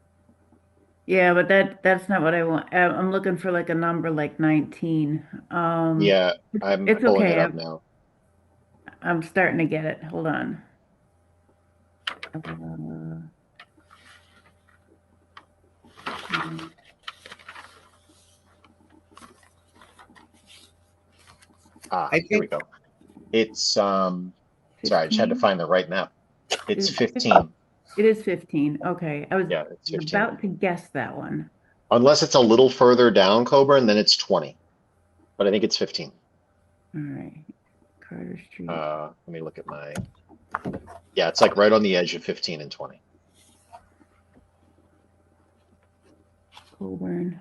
Yeah, but that's not what I want. I'm looking for like a number like 19. Yeah, I'm It's pulling okay. it up now. I'm starting to get it. Hold on. Here we go. It's sorry, I just had to 15? find the right map. It's Is it 15. It is 15. Okay. I was Yeah, it's 15. about to guess that one. Unless it's a little further down Coburn, then it's 20. But I think it's 15. All right. Carter Street. Let me look at my. Yeah, it's like right on the edge of 15 and 20. Coburn.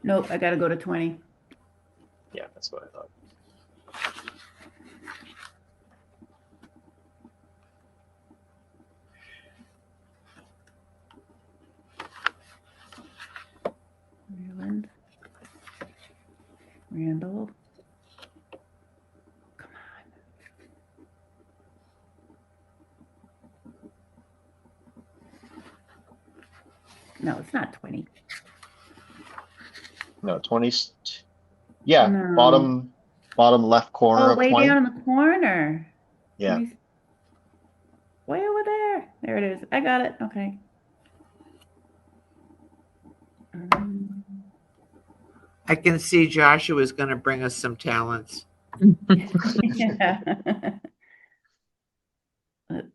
Nope, I gotta go to 20. Yeah, that's what I thought. Maryland. Randall. Come on. No, it's not 20. No, 20. Yeah, No. bottom left corner Oh, of way 20. down in the corner. Yeah. 20 way over there. There it is. I got it. Okay. I can see Joshua's going to bring us some talents. Yeah. Let's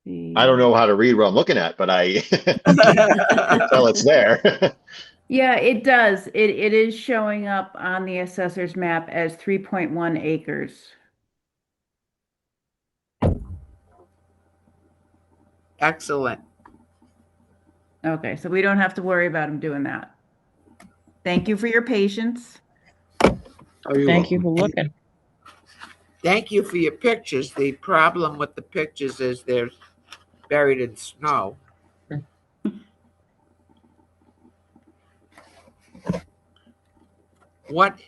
see. I don't know how to read what I'm looking at, but I can tell it's there. Yeah, it does. It is showing up on the assessor's map as 3.1 acres. Excellent. Okay, so we don't have to worry about him doing that. Thank you for your patience. Oh, you're Thank you welcome. for looking. Thank you for your pictures. The problem with the pictures is they're buried in snow. What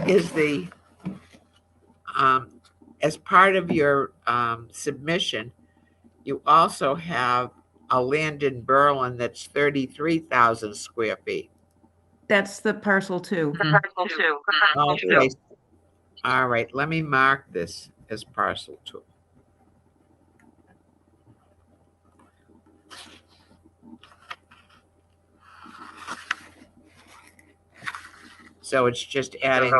is the, as part of your submission, you also have a land in Berlin that's 33,000 square feet. That's the parcel 2. Okay. All right, let me mark this. as parcel 2. So it's just adding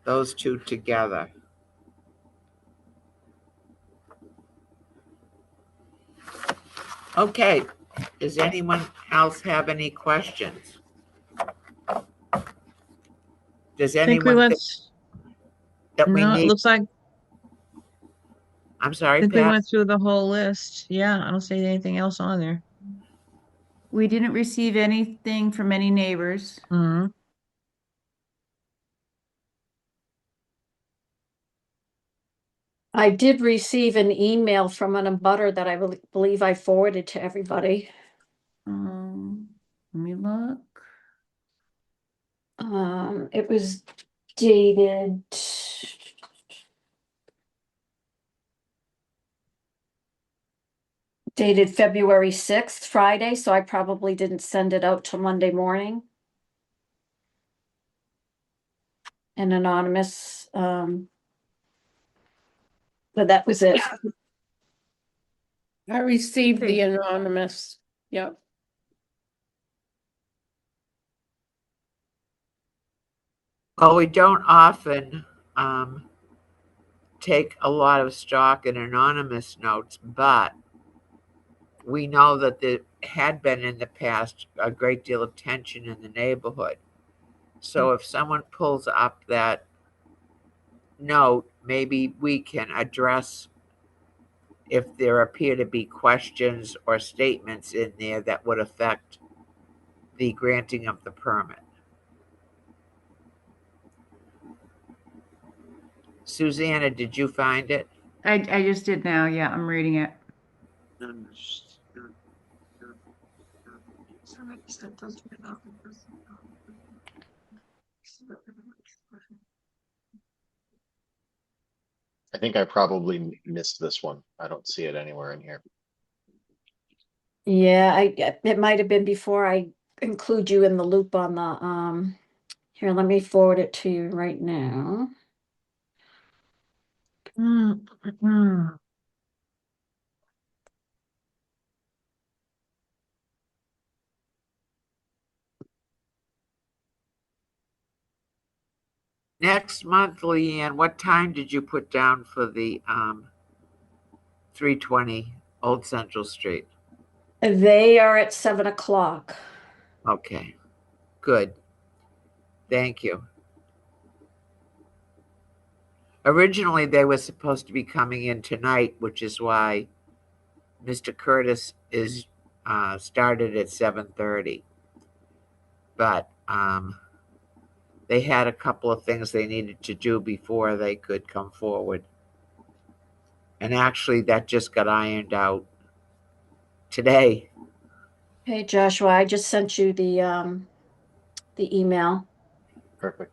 those two together. Okay, does anyone else have any questions? Does I think we anyone went, think that we no, it need, looks like, I'm I sorry, think we Pat? went through the whole list. Yeah, I don't see anything else on there. We didn't receive anything from any neighbors. Mhm. I did receive an email from an abutter that I believe I forwarded to everybody. Let me look. It was dated February 6th, Friday, so I probably didn't send it out till Monday morning. An anonymous, but that was it. I received the anonymous, yep. Well, we don't often take a lot of stock in anonymous notes, but we know that there had been in the past a great deal of tension in the neighborhood. So if someone pulls up that note, maybe we can address if there appear to be questions or statements in there that would affect the granting of the permit. Susanna, did you find it? I just did now. Yeah, I'm reading it. I think I probably missed this one. I don't see it anywhere in here. Yeah, it might have been before I include you in the loop on the, here, let me forward it to you right now. Mm-mm. Next month, Leanne, what time did you put down for the 320 Old Central Street? They are at 7 o'clock. Okay, good. Thank you. Originally, they were supposed to be coming in tonight, which is why Mr. Curtis is started at 7:30. But they had a couple of things they needed to do before they could come forward. And actually, that just got ironed out today. Hey, Joshua, I just sent you the email. Perfect.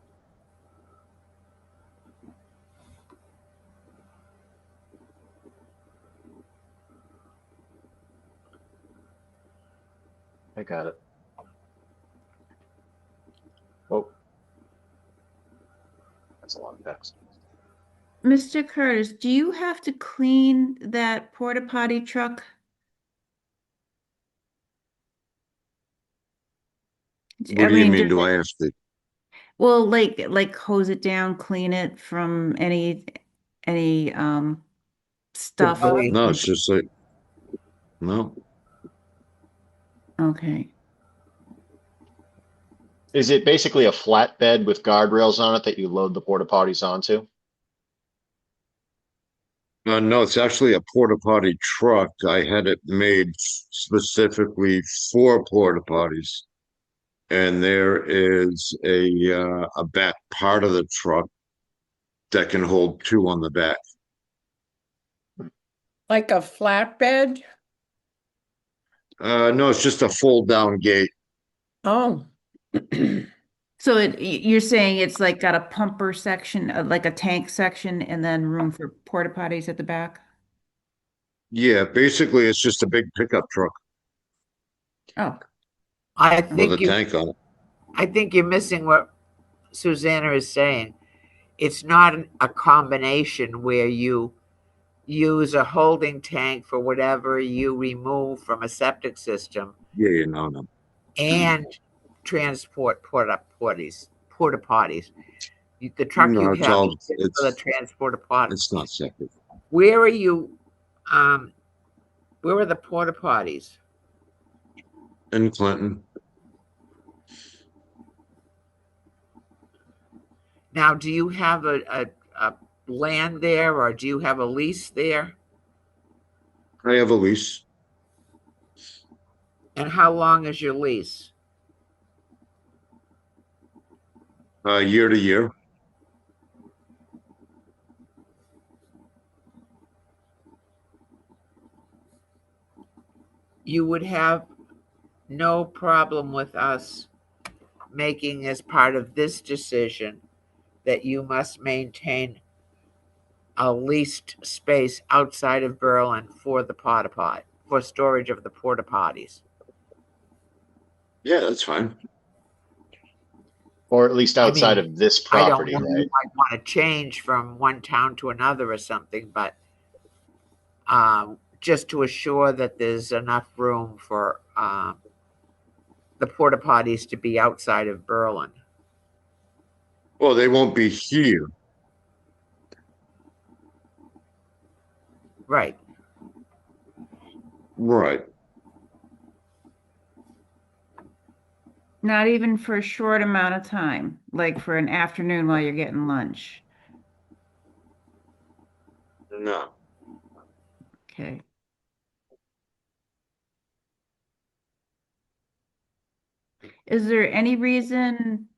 I got it. Oh, that's a lot of text. Mr. Curtis, do you have to clean that porta potty truck? What do you mean? does Do it- I have to? Well, like hose it down, clean it from any stuff. Debris. No, it's just like, no. Okay. Is it basically a flatbed with guardrails on it that you load the porta potties onto? No, it's actually a porta potty truck. I had it made specifically for porta potties. And there is a back part of the truck that can hold two on the back. Like a flatbed? No, it's just a fold down gate. Oh. So you're saying it's like got a pumper section, like a tank section, and then room for porta potties at the back? Yeah, basically it's just a big pickup truck Oh, I with a think tank on it. I think you're missing what Susanna is saying, it's not a combination where you use a holding tank for whatever you remove from a septic system Yeah, no. and transport porta potties. The truck you No, it's have all, is for the transport of potties. it's not separate. Where are you? Where are the porta potties? In Clinton, Now, do you have a land there, or do you have a lease there? I have a lease, And how long is your lease? year to year. You would have no problem with us making as part of this decision that you must maintain a leased space outside of Berlin for the porta potty, for storage of the porta potties. Yeah, that's fine. Or at least outside mean, of this I don't property, know, you right? might want to change from one town to another or something, but just to assure that there's enough room for the porta potties to be outside of Berlin. Well, they won't be here. Right. Right. Not even for a short amount of time, like for an afternoon while you're getting lunch. No. Okay. Is there any reason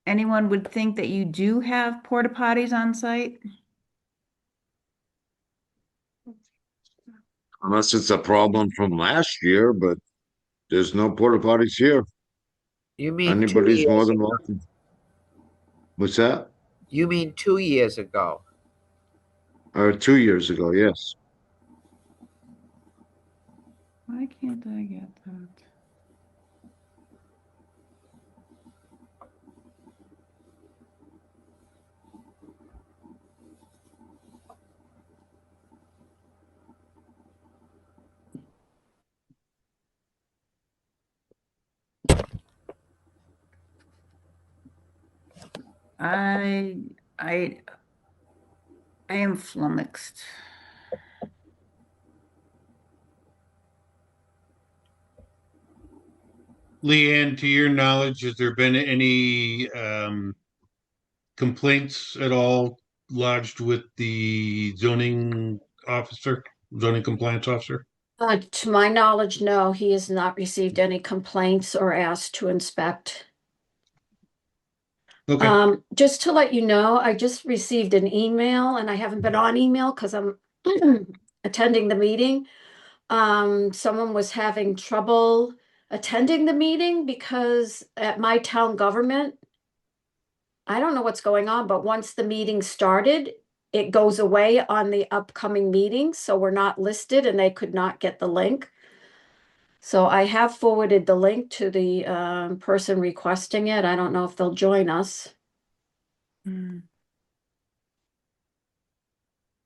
anyone would think that you do have porta potties on site? Unless it's a problem from last year, but there's no porta potties here. You mean 2 Anybody's more years than ago? welcome. What's that? You mean 2 years ago? 2 years ago, yes. Why can't I get that? I I am flummoxed. Leanne, to your knowledge, has there been any complaints at all lodged with the zoning compliance officer? To my knowledge, no, he has not received any complaints or asked to inspect. Okay. Just to let you know, I just received an email and I haven't been on email because I'm attending the meeting. Someone was having trouble attending the meeting because at my town government, I don't know what's going on, but once the meeting started, it goes away on the upcoming meetings, so we're not listed and they could not get the link. So I have forwarded the link to the person requesting it. I don't know if they'll join us.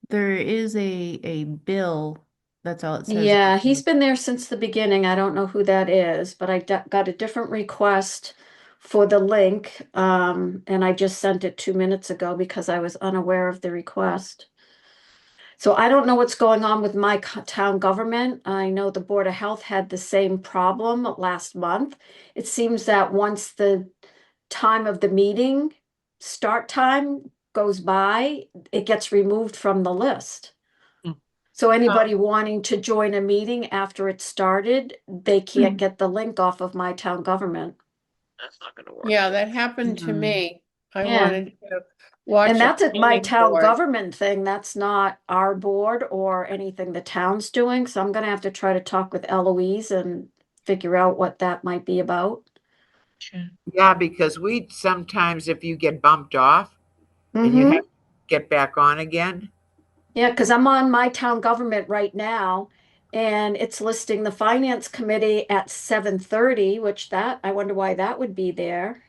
There is a bill. That's all it says. Yeah, he's been there since the beginning. I don't know who that is, but I got a different request for the link, and I just sent it 2 minutes ago because I was unaware of the request. So I don't know what's going on with my town government. I know the Board of Health had the same problem last month. It seems that once the time of the meeting, start time goes by, it gets removed from the list. So anybody wanting to join a meeting after it started, they can't get the link off of my town government. That's not gonna work. Yeah, that happened to Mhm. me. I Yeah. wanted to watch. And a that's at my planning town board. government thing. That's not our board or anything the town's doing. So I'm gonna have to try to talk with Eloise and figure out what that might be about. Sure. Yeah, because we sometimes, if you get bumped off and you Mhm. have to get back on again, Yeah, because I'm on my town government right now, and it's listing the finance committee at 7:30, which I wonder why that would be there.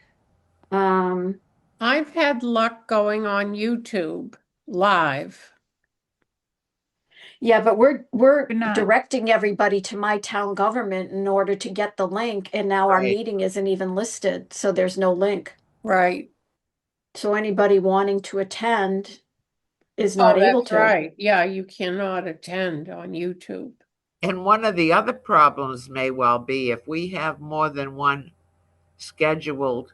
I've had luck going on YouTube live. Yeah, but we're We're not. directing everybody to my town government in order to get the link, and now our Right. meeting isn't even listed, so there's no link. Right. So anybody wanting to attend is Oh, not able that's to. right. Yeah, you cannot attend on YouTube. And one of the other problems may well be if we have more than one scheduled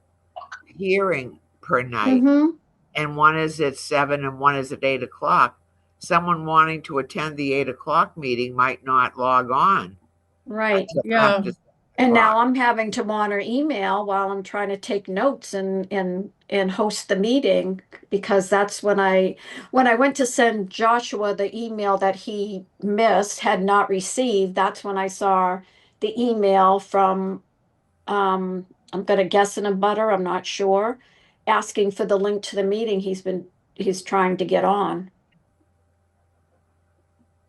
hearing per night, Mm-hmm, and one is at 7 and one is at 8 o'clock, someone wanting to attend the 8 o'clock meeting might not log on right. until Yeah. after 7 And now o'clock. I'm having to monitor email while I'm trying to take notes and host the meeting, because that's when I went to send Joshua the email that he missed, had not received, that's when I saw the email from I'm gonna guess in a butter, I'm not sure, asking for the link to the meeting he's trying to get on.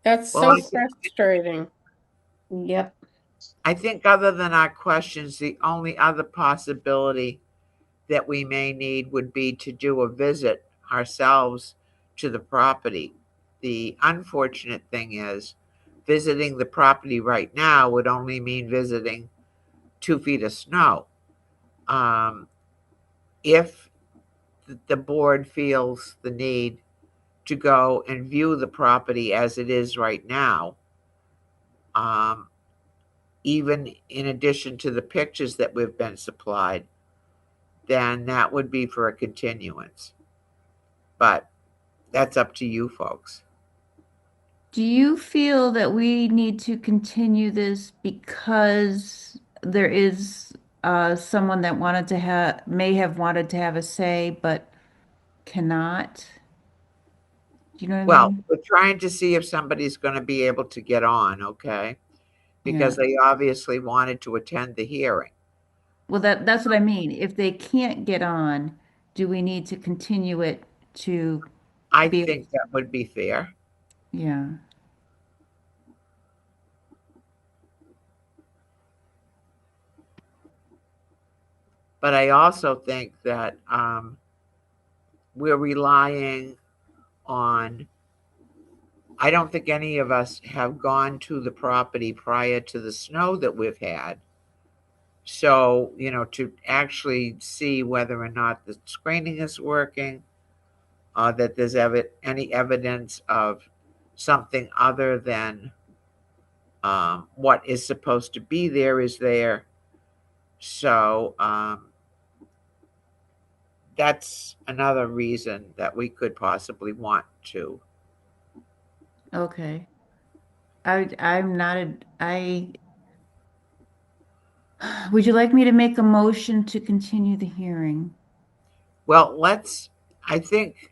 That's Well, so frustrating. Yep. I think other than our questions, the only other possibility that we may need would be to do a visit ourselves to the property. The unfortunate thing is, visiting the property right now would only mean visiting 2 feet of snow. If the board feels the need to go and view the property as it is right now, um, even in addition to the pictures that we've been supplied, then that would be for a continuance. But that's up to you folks. Do you feel that we need to continue this because there is someone that may have wanted to have a say but cannot? Do you know what I Well, mean? we're trying to see if somebody's going to be able to get on, okay? Because Yeah. they obviously wanted to attend the hearing. Well, that's what I mean. If they can't get on, do we need to continue it to I be, think that would be fair. yeah. But I also think that we're relying on, I don't think any of us have gone to the property prior to the snow that we've had. So, to actually see whether or not the screening is working, that there's any evidence of something other than what is supposed to be there is there. So that's another reason that we could possibly want to. Okay. I'm not would you like me to make a motion to continue the hearing? Well, I think,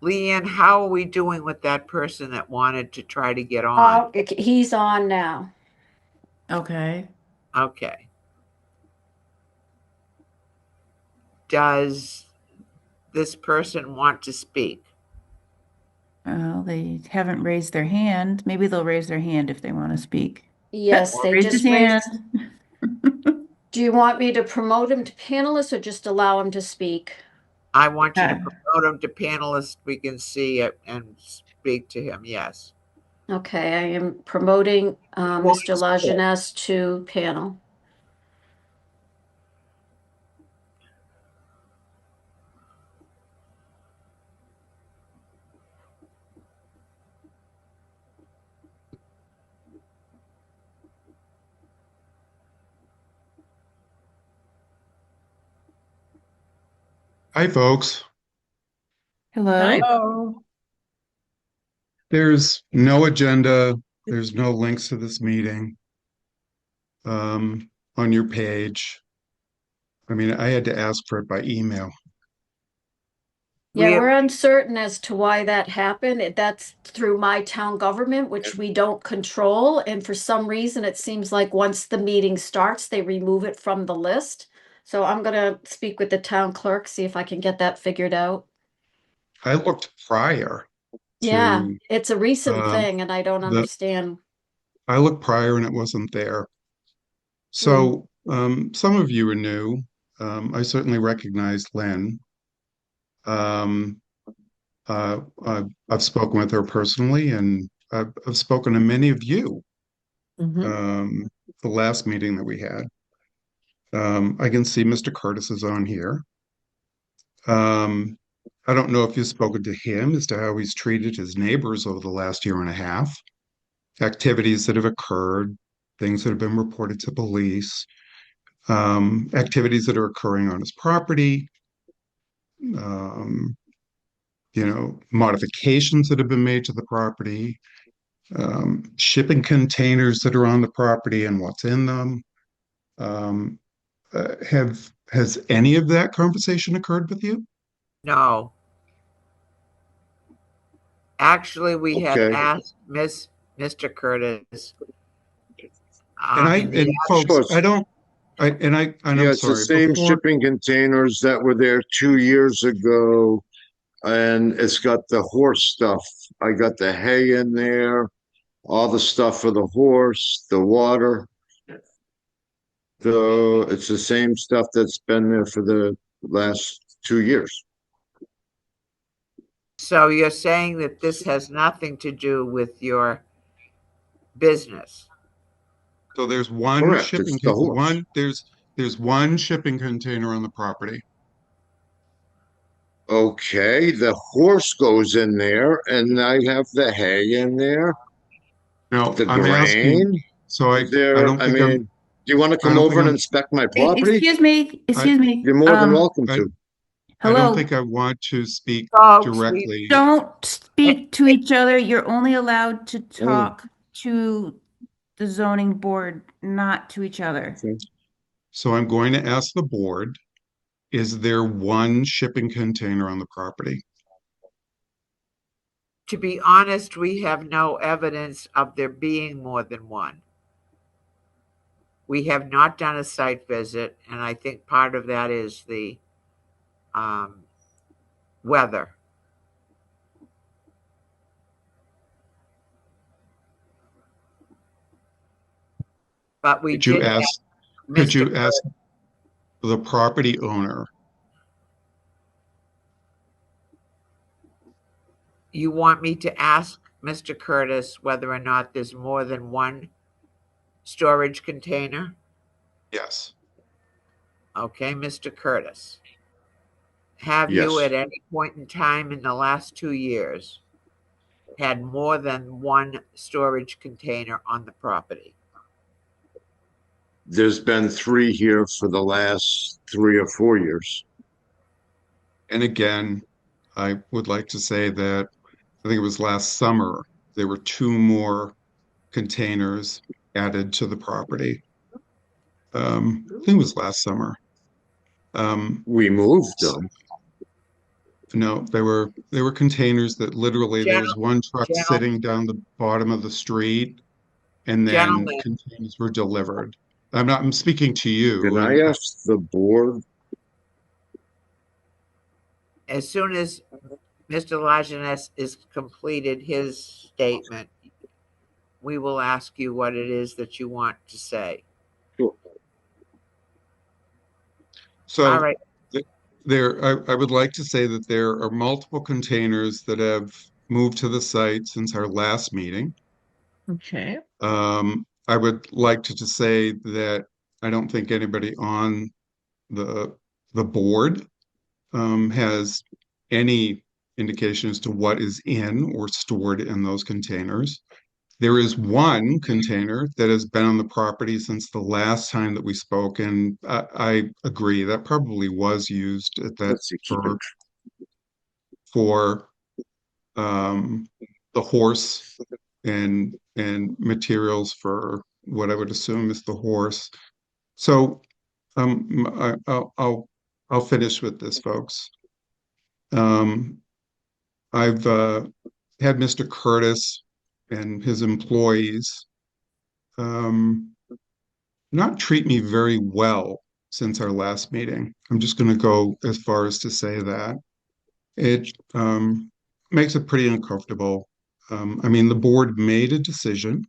Leanne, how are we doing with that person that wanted to try to get on? He's on now. Okay. Okay. Does this person want to speak? Well, they haven't raised their hand. Maybe they'll raise their hand if they want to speak. Yes, they Raised his just raised. hand. Do you want me to promote him to panelist or just allow him to speak? I want you to Yeah. promote him to panelist. We can see it and speak to him. Yes. Okay, I am promoting Mr. Lajeunesse to panel. Hi, folks. Hello. Oh, There's no agenda. There's no links to this meeting on your page. I mean, I had to ask for it by email. Yeah, We- we're uncertain as to why that happened. That's through my town government, which we don't control. And for some reason, it seems like once the meeting starts, they remove it from the list. So I'm gonna speak with the town clerk, see if I can get that figured out. I looked prior Yeah, to it's a recent um, thing and I don't understand. I looked prior and it wasn't there. So some of you are new. I certainly recognize Lynn. Um, I've spoken with her personally, and I've spoken to many of you. Mhm. The last meeting that we had. I can see Mr. Curtis is on here. Um, I don't know if you've spoken to him as to how he's treated his neighbors over the last year and a half, activities that have occurred, things that have been reported to police, activities that are occurring on his property, um, modifications that have been made to the property, shipping containers that are on the property and what's in them. Um, has any of that conversation occurred with you? No. Actually, we had Okay. asked Mr. Curtis, And in the, folks, Sure. and Yeah, I'm it's the sorry, same before, shipping containers that were there 2 years ago, and it's got the horse stuff. I got the hay in there, all the stuff for the horse, the water. It's the same stuff that's been there for the last 2 years. so you're saying that this has nothing to do with your business? so there's one Correct. shipping, It's the horse. there's one shipping container on the property. Okay, the horse goes in there, and I have the hay in there, Now, the I'm asking, grain. so Is there, I mean, do you want to I come don't over think and I'm, inspect my property? Excuse me, I, You're more than welcome I, to. I don't hello. think I want to speak Folks, directly. Don't speak to each other. You're only allowed to Oh, talk to the zoning board, not to each other. okay. So I'm going to ask the board, is there one shipping container on the property? to be honest, we have no evidence of there being more than one. We have not done a site visit, and I think part of that is the weather. But we Could you did have ask, could Mr. you ask the property owner? You want me to ask Mr. Curtis whether or not there's more than one storage container? Yes. Okay, Mr. Curtis. Have Yes. you at any point in time in the last 2 years had more than one storage container on the property? There's been 3 here for the last 3 or 4 years. And again, I would like to say that I think it was last summer, there were 2 more containers added to the property. I think it was last summer. We moved them. No, there were containers that literally there was one truck sitting down the bottom of the street, and then Gentlemen. containers were delivered. I'm speaking to you. Can I ask the board? As soon as Mr. Lajeunesse is completed his statement, we will ask you what it is that you want to say. Sure. So All right. I would like to say that there are multiple containers that have moved to the site since our last meeting. Okay. I would like to just say that I don't think anybody on the board has any indication as to what is in or stored in those containers. There is one container that has been on the property since the last time that we spoke, and I agree that probably was used at that Let's see, keep it. for the horse and materials for what I would assume is the horse. So I'll finish with this, folks. I've had Mr. Curtis and his employees not treat me very well since our last meeting. I'm just going to go as far as to say that. It makes it pretty uncomfortable. I mean, the board made a decision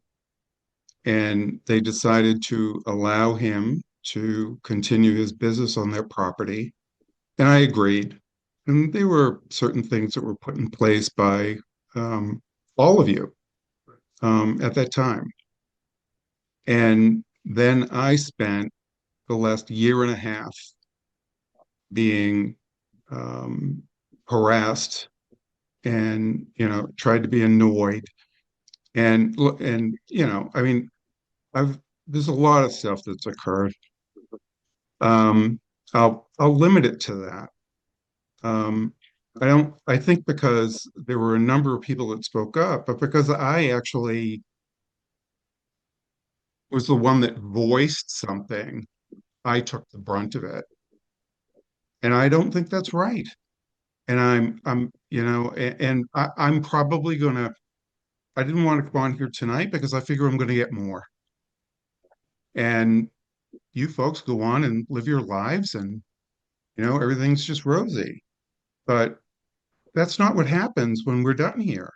and they decided to allow him to continue his business on their property. And I agreed. And there were certain things that were put in place by all of you at that time. And then I spent the last year and a half being harassed and, tried to be annoyed. And I mean, there's a lot of stuff that's occurred. I'll limit it to that. I think because there were a number of people that spoke up, but because I actually was the one that voiced something, I took the brunt of it. And I don't think that's right. And I'm probably I didn't want to come on here tonight because I figure I'm going to get more. And you folks go on and live your lives and, everything's just rosy. But that's not what happens when we're done here.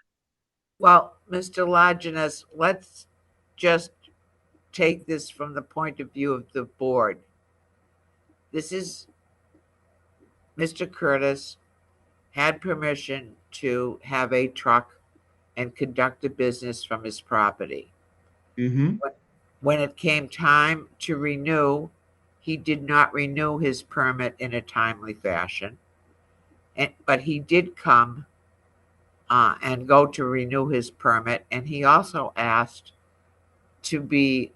Well, Mr. Lajeunesse, let's just take this from the point of view of the board. This is Mr. Curtis had permission to have a truck and conduct a business from his property. Mm-hmm. When it came time to renew, he did not renew his permit in a timely fashion. But he did come and go to renew his permit, and he also asked to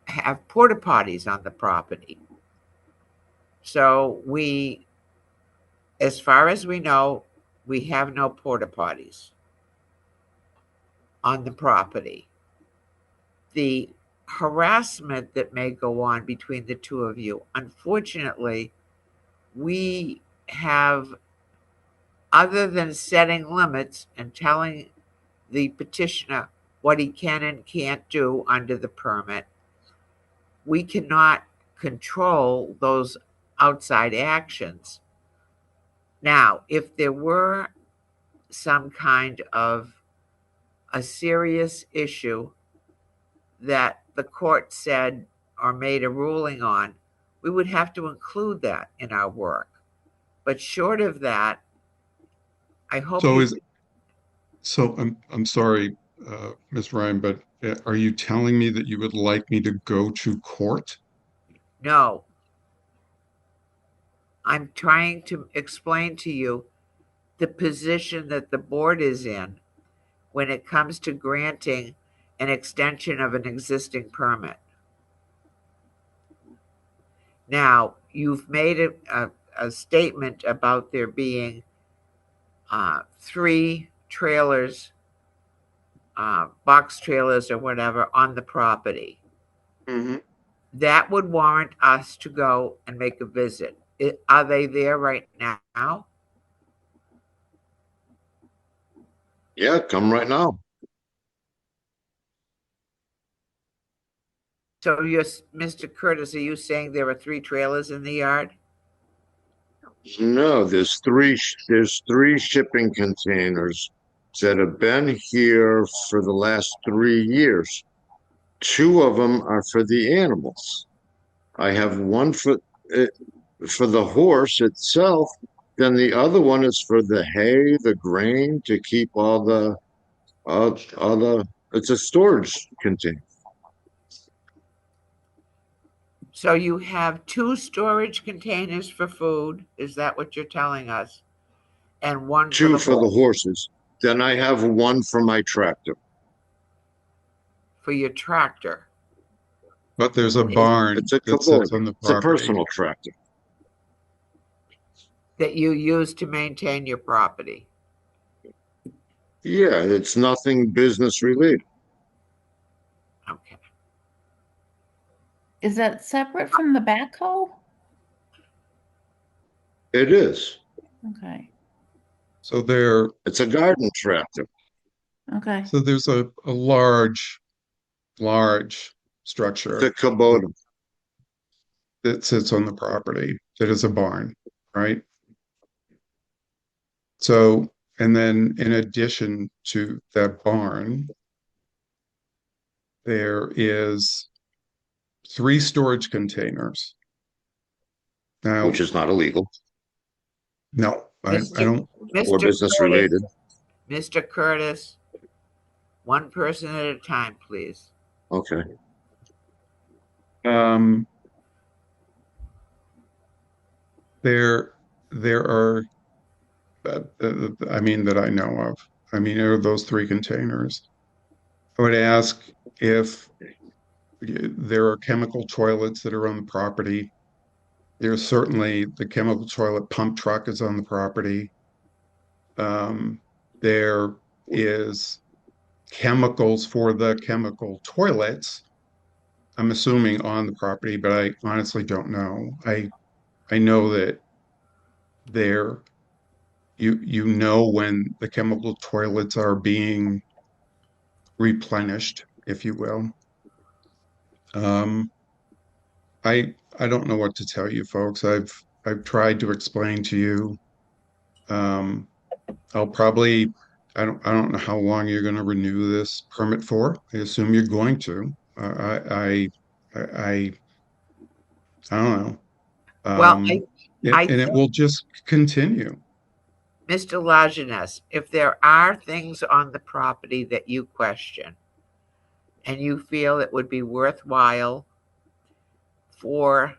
have porta potties on the property. So as far as we know, we have no porta potties on the property. The harassment that may go on between the two of you, unfortunately, we have, other than setting limits and telling the petitioner what he can and can't do under the permit, we cannot control those outside actions. Now, if there were some kind of a serious issue that the court said or made a ruling on, we would have to include that in our work. But short of that, I hope I'm sorry, Ms. Ryan, but are you telling me that you would like me to go to court? No. I'm trying to explain to you the position that the board is in when it comes to granting an extension of an existing permit. Now, you've made a statement about there being 3 trailers, box trailers or whatever, on the property. Mm-hmm. That would warrant us to go and make a visit. Are they there right now? Yeah, come right now. So Mr. Curtis, are you saying there are 3 trailers in the yard? No, there's three shipping containers that have been here for the last 3 years. 2 of them are for the animals. I have one for the horse itself. Then the other one is for the hay, the grain, to keep all the it's a storage container. So you have 2 storage containers for food. Is that what you're telling us? And 1 2 for the horses. Then I have 1 for my tractor. For your tractor. But there's a barn It's a that sits on Kubota. the It's a property. personal tractor. That you use to maintain your property. Yeah, it's nothing business related. Okay. Is that separate from the backhoe? It is. Okay, So It's a garden tractor. okay. there's a large structure The Kubota. that sits on the property that is a barn, right? So, and then in addition to that barn, there is 3 storage containers. Now, which is not illegal no, I Mr. don't. or Mr. business Curtis, related. Mr. Curtis, one person at a time, please. Okay. There are, I mean, that I know of. I mean, there are those 3 containers. I would ask if there are chemical toilets that are on the property. There's certainly the chemical toilet pump truck is on the property. There is chemicals for the chemical toilets, I'm assuming on the property, but I honestly don't know. I know that there you know when the chemical toilets are being replenished, if you will. I don't know what to tell you folks. I've tried to explain to you. Um, I'll probably I don't know how long you're going to renew this permit for. I assume you're going to. I don't know. Well, And it will just continue. Mr. Lajeunesse, if there are things on the property that you question and you feel it would be worthwhile for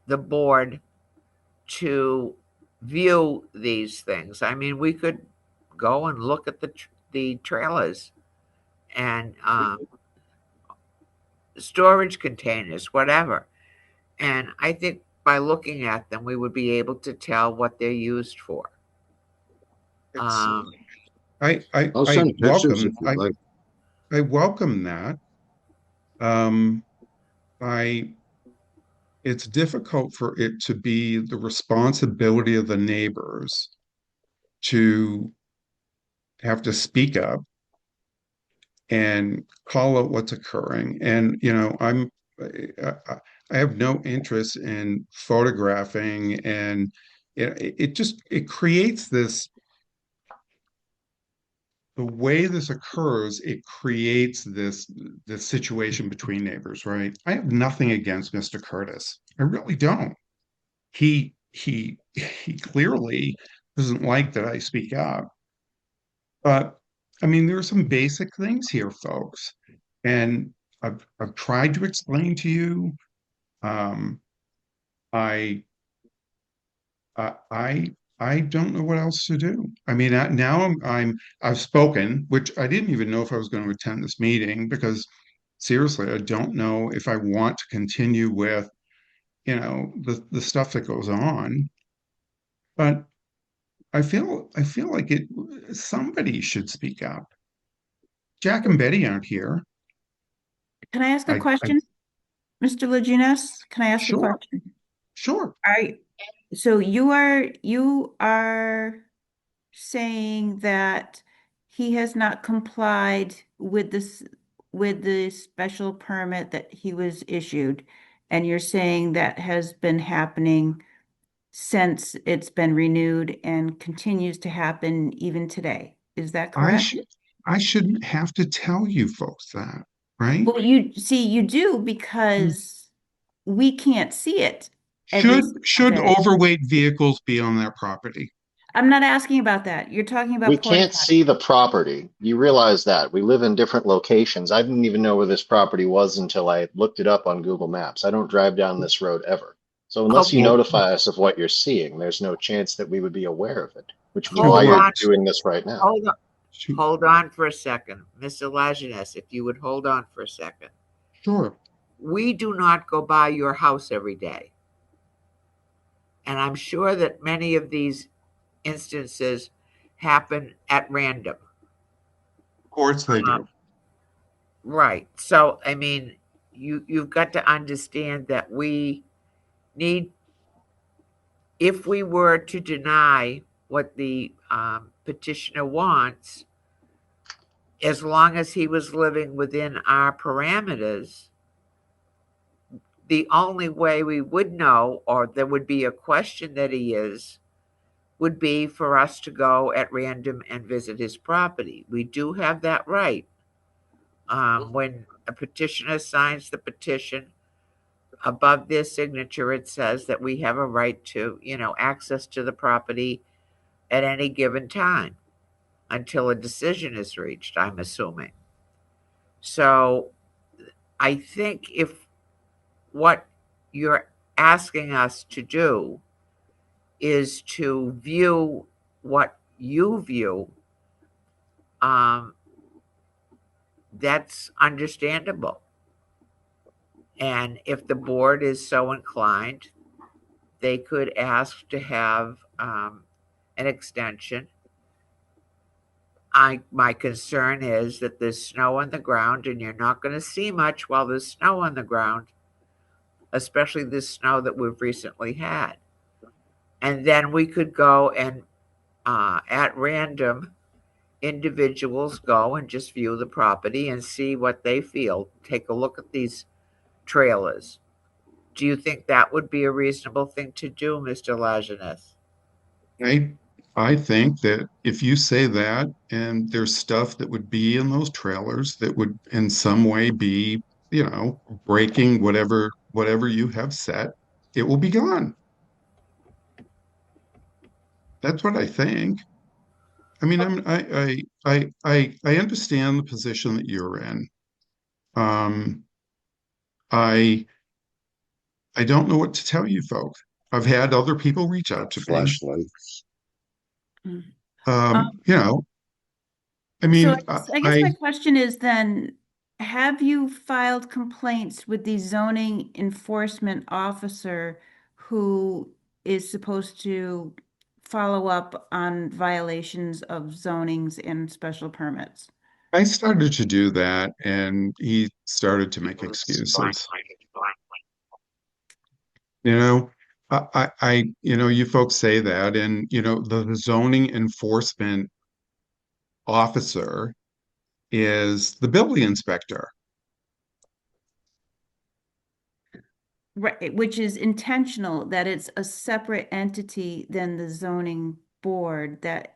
the board to view these things, I mean, we could go and look at the trailers and storage containers, whatever. And I think by looking at them, we would be able to tell what they're used for. I'll send pictures if you'd I like. I welcome that. I it's difficult for it to be the responsibility of the neighbors to have to speak up and call out what's occurring. And I have no interest in photographing, and it creates this. The way this occurs, it creates this situation between neighbors, right? I have nothing against Mr. Curtis. I really don't. He clearly doesn't like that I speak up. But I mean, there are some basic things here, folks. And I've tried to explain to you. Um, I I don't know what else to do. I mean, now I've spoken, which I didn't even know if I was going to attend this meeting because seriously, I don't know if I want to continue with, the stuff that goes on. But I feel like somebody should speak up. Jack and Betty aren't here. Can I ask a I question, Mr. Lejeunesse? Can I ask a Sure. question? Sure. So you are saying that he has not complied with the special permit that he was issued, and you're saying that has been happening since it's been renewed and continues to happen even today. Is that correct? I shouldn't have to tell you folks that, right? Well, you do because we can't see it Should day. overweight vehicles be on their property? I'm not asking about that. You're talking about We porta can't potty. see the property. You realize that. We live in different locations. I didn't even know where this property was until I looked it up on Google Maps. I don't drive down this road ever. So unless you Okay. notify us of what you're seeing, there's no chance that we would be aware of it, which is Hold why you're on. doing this right now. Hold on for a second. Mr. Lajeunesse, if you would hold on for a second. Sure. We do not go by your house every day. And I'm sure that many of these instances happen at random. Of course they do. Right. So, I mean, you've got to understand that we need, if we were to deny what the petitioner wants, as long as he was living within our parameters, the only way we would know, or there would be a question that he is, would be for us to go at random and visit his property. We do have that right. When a petitioner signs the petition, above their signature, it says that we have a right to, access to the property at any given time until a decision is reached, I'm assuming. So I think if what you're asking us to do is to view what you view, that's understandable. And if the board is so inclined, they could ask to have an extension. My concern is that there's snow on the ground and you're not going to see much while there's snow on the ground, especially this snow that we've recently had. And then we could go and at random, individuals go and just view the property and see what they feel. Take a look at these trailers. Do you think that would be a reasonable thing to do, Mr. Lajeunesse? I think that if you say that and there's stuff that would be in those trailers that would in some way be, breaking whatever you have set, it will be gone. That's what I think. I mean, I understand the position that you're in. I don't know what to tell you folks. I've had other people reach out to me. Flashlights. I So mean, I guess my question is then, have you filed complaints with the zoning enforcement officer who is supposed to follow up on violations of zonings and special permits? I started to do that and he started to make excuses. You know, you folks say that, and the zoning enforcement officer is the building inspector. Right, which is intentional, that it's a separate entity than the zoning board, that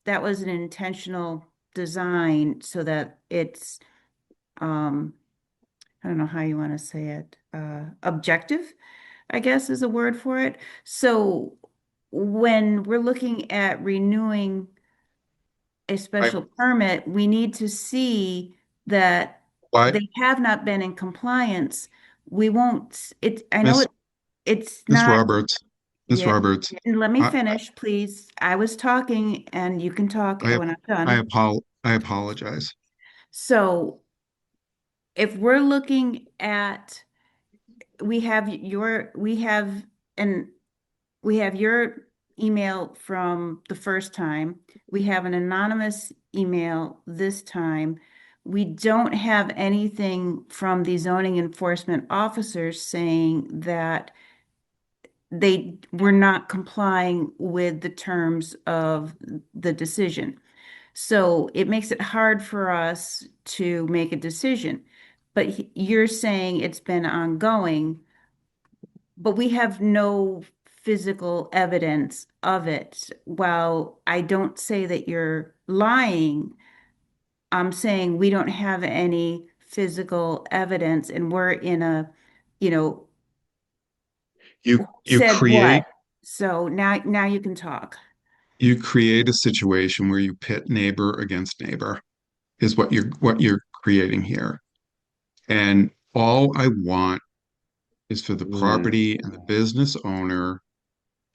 was an intentional design so that it's, I don't know how you want to say it, objective, I guess is a word for it. So when we're looking at renewing a special permit, we need to see that Why, they have not been in compliance. We won't, I Miss know it's Miss not, Roberts, Miss yeah, Roberts, and let me I, finish, please. I was talking and you can talk I, when I'm done. I apologize. So if we're looking at, we have your email from the first time. We have an anonymous email this time. We don't have anything from the zoning enforcement officers saying that they were not complying with the terms of the decision. So it makes it hard for us to make a decision. But you're saying it's been ongoing, but we have no physical evidence of it. While I don't say that you're lying, I'm saying we don't have any physical evidence and we're in a, you know, You said create what? So now you can talk. a situation where you pit neighbor against neighbor is what you're creating here. And all I want is for the property and the business owner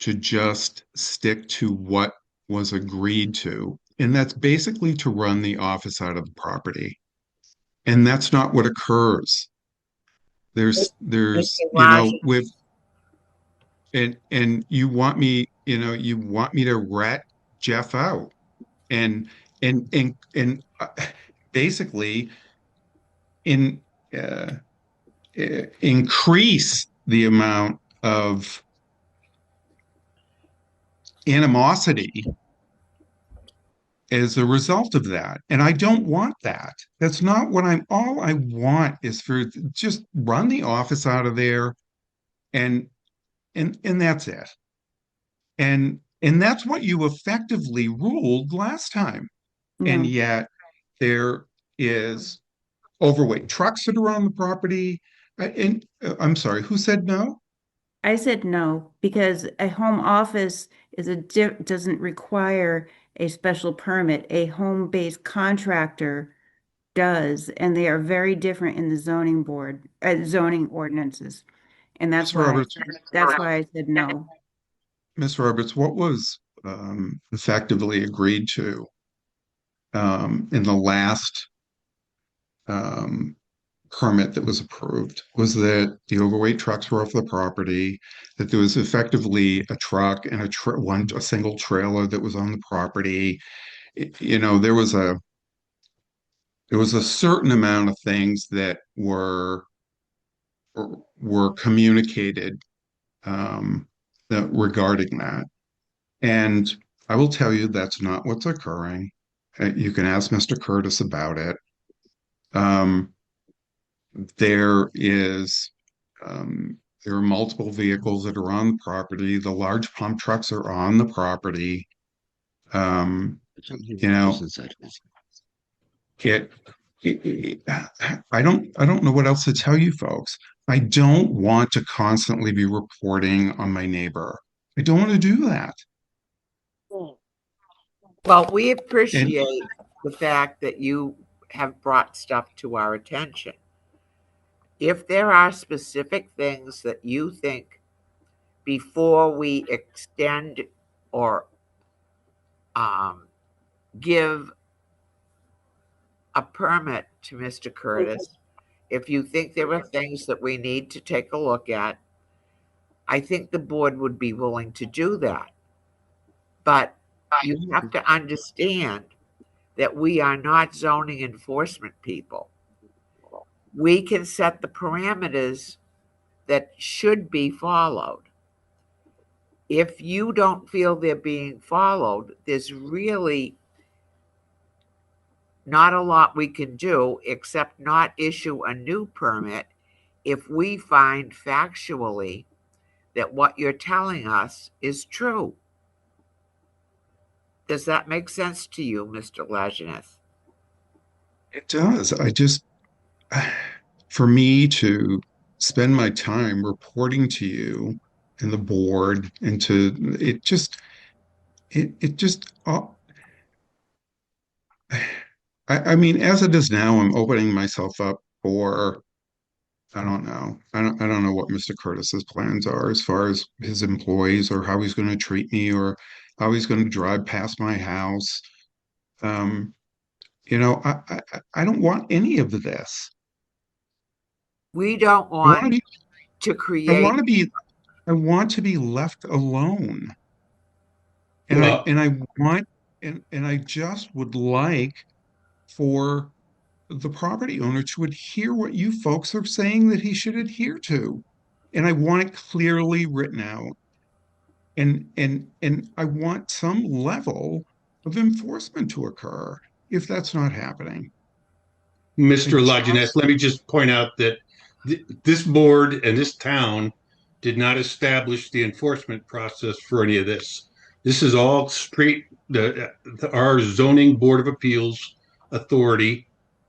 to just stick to what was agreed to. And that's basically to run the office out of the property. And that's not what occurs. There's, with, and you want me to rat Jeff out and basically in, uh, increase the amount of animosity as a result of that. And I don't want that. That's not what all I want is for just run the office out of there and that's it. And that's what you effectively ruled last time. And No. yet there is overweight trucks that are on the property. I'm sorry, who said no? I said no, because a home office is doesn't require a special permit. A home-based contractor does, and they are very different in the zoning board, zoning ordinances. And Ms. Roberts, that's why I said no. Ms. Roberts, what was effectively agreed to in the last um, permit that was approved was that the overweight trucks were off the property, that there was effectively a truck and a single trailer that was on the property. You know, there was a certain amount of things that were communicated regarding that. And I will tell you that's not what's occurring. You can ask Mr. Curtis about it. Um, there is there are multiple vehicles that are on the property. The large pump trucks are on the property. You know, I don't know what else to tell you folks. I don't want to constantly be reporting on my neighbor. I don't want to do that. Well, we appreciate the fact that you have brought stuff to our attention. If there are specific things that you think before we extend or give a permit to Mr. Curtis, if you think there are things that we need to take a look at, I think the board would be willing to do that. But you have to understand that we are not zoning enforcement people. We can set the parameters that should be followed. If you don't feel they're being followed, there's really not a lot we can do except not issue a new permit if we find factually that what you're telling us is true. Does that make sense to you, Mr. Lajeunesse? It does. For me to spend my time reporting to you and the board and I mean, as it is now, I'm opening myself up for, I don't know. I don't know what Mr. Curtis's plans are as far as his employees or how he's going to treat me or how he's going to drive past my house. Um, you know, I don't want any of this. We don't I want to want be, to I create. want to be, I want to be left alone. And Well, and I just would like for the property owner to adhere what you folks are saying that he should adhere to. And I want it clearly written out. And I want some level of enforcement to occur if that's not happening. Mr. Lajeunesse, let me just point out that this board and this town did not establish the enforcement process for any of this. This is all straight our zoning board of appeals authority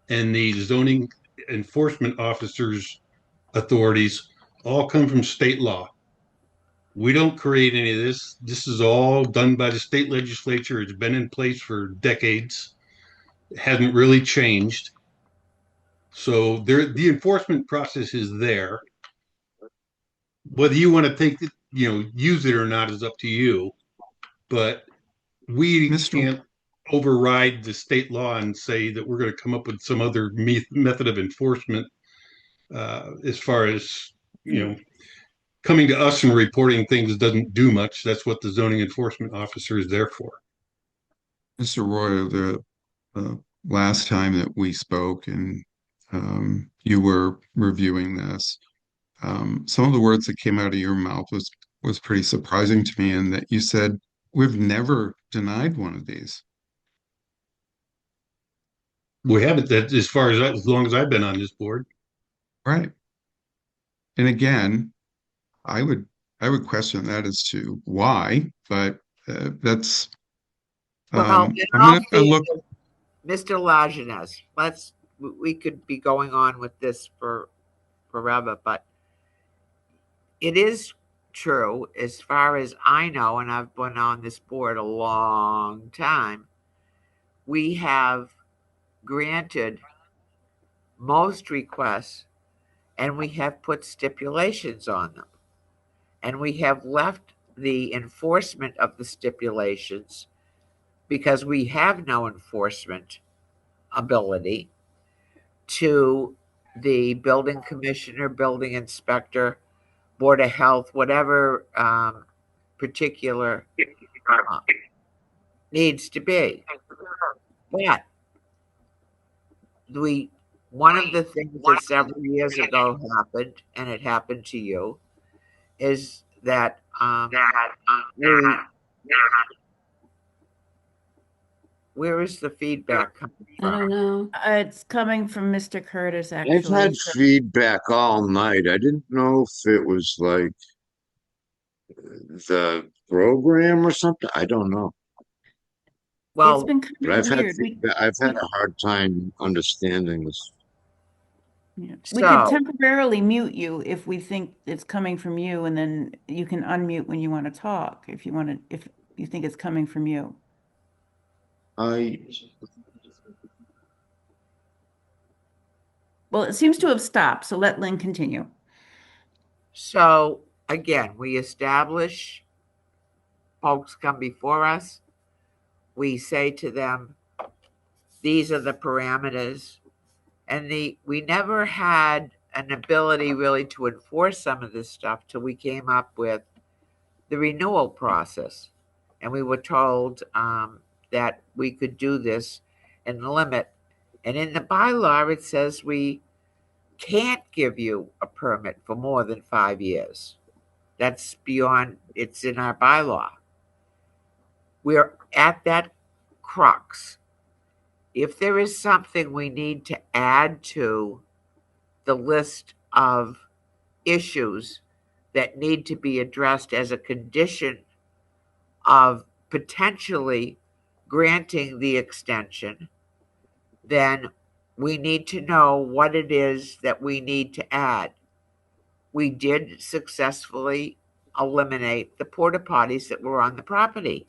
and the zoning enforcement officers authorities all come from state law. We don't create any of this. This is all done by the state legislature. It's been in place for decades. It hasn't really changed. So the enforcement process is there. Whether you want to take it, use it or not is up to you. But we can't override the state law and say that we're going to come up with some other method of enforcement as far as, coming to us and reporting things doesn't do much. That's what the zoning enforcement officer is there for. Mr. Roy, the last time that we spoke and you were reviewing this, some of the words that came out of your mouth was pretty surprising to me, in that you said, "We've never denied one of these." We haven't, that as long as I've been on this board. Right. And again, I would question that as to why, but that's Well, I'm in gonna all look. fairness, Mr. Lajeunesse, we could be going on with this for forever, but it is true, as far as I know, and I've been on this board a long time, we have granted most requests and we have put stipulations on them. And we have left the enforcement of the stipulations, because we have no enforcement ability, to the building commissioner, building inspector, board of health, whatever particular needs to be. But one of the things that several years ago happened, and it happened to you, is that where is the feedback coming I don't from? know. It's coming from Mr. Curtis, I've actually. had feedback all night. I didn't know if it was like the program or something. I don't know. It's Well, been kind But of I've had weird. feedback. I've had a hard time understanding this. We could so temporarily mute you if we think it's coming from you, and then you can unmute when you want to talk, if if you think it's coming from you. I Well, it seems to have stopped, so let Lynn continue. So again, we establish folks come before us. We say to them, these are the parameters. And we never had an ability really to enforce some of this stuff till we came up with the renewal process. And we were told that we could do this and limit. And in the bylaw, it says we can't give you a permit for more than 5 years. That's beyond, it's in our bylaw. We're at that crux. If there is something we need to add to the list of issues that need to be addressed as a condition of potentially granting the extension, then we need to know what it is that we need to add. We did successfully eliminate the porta potties that were on the property.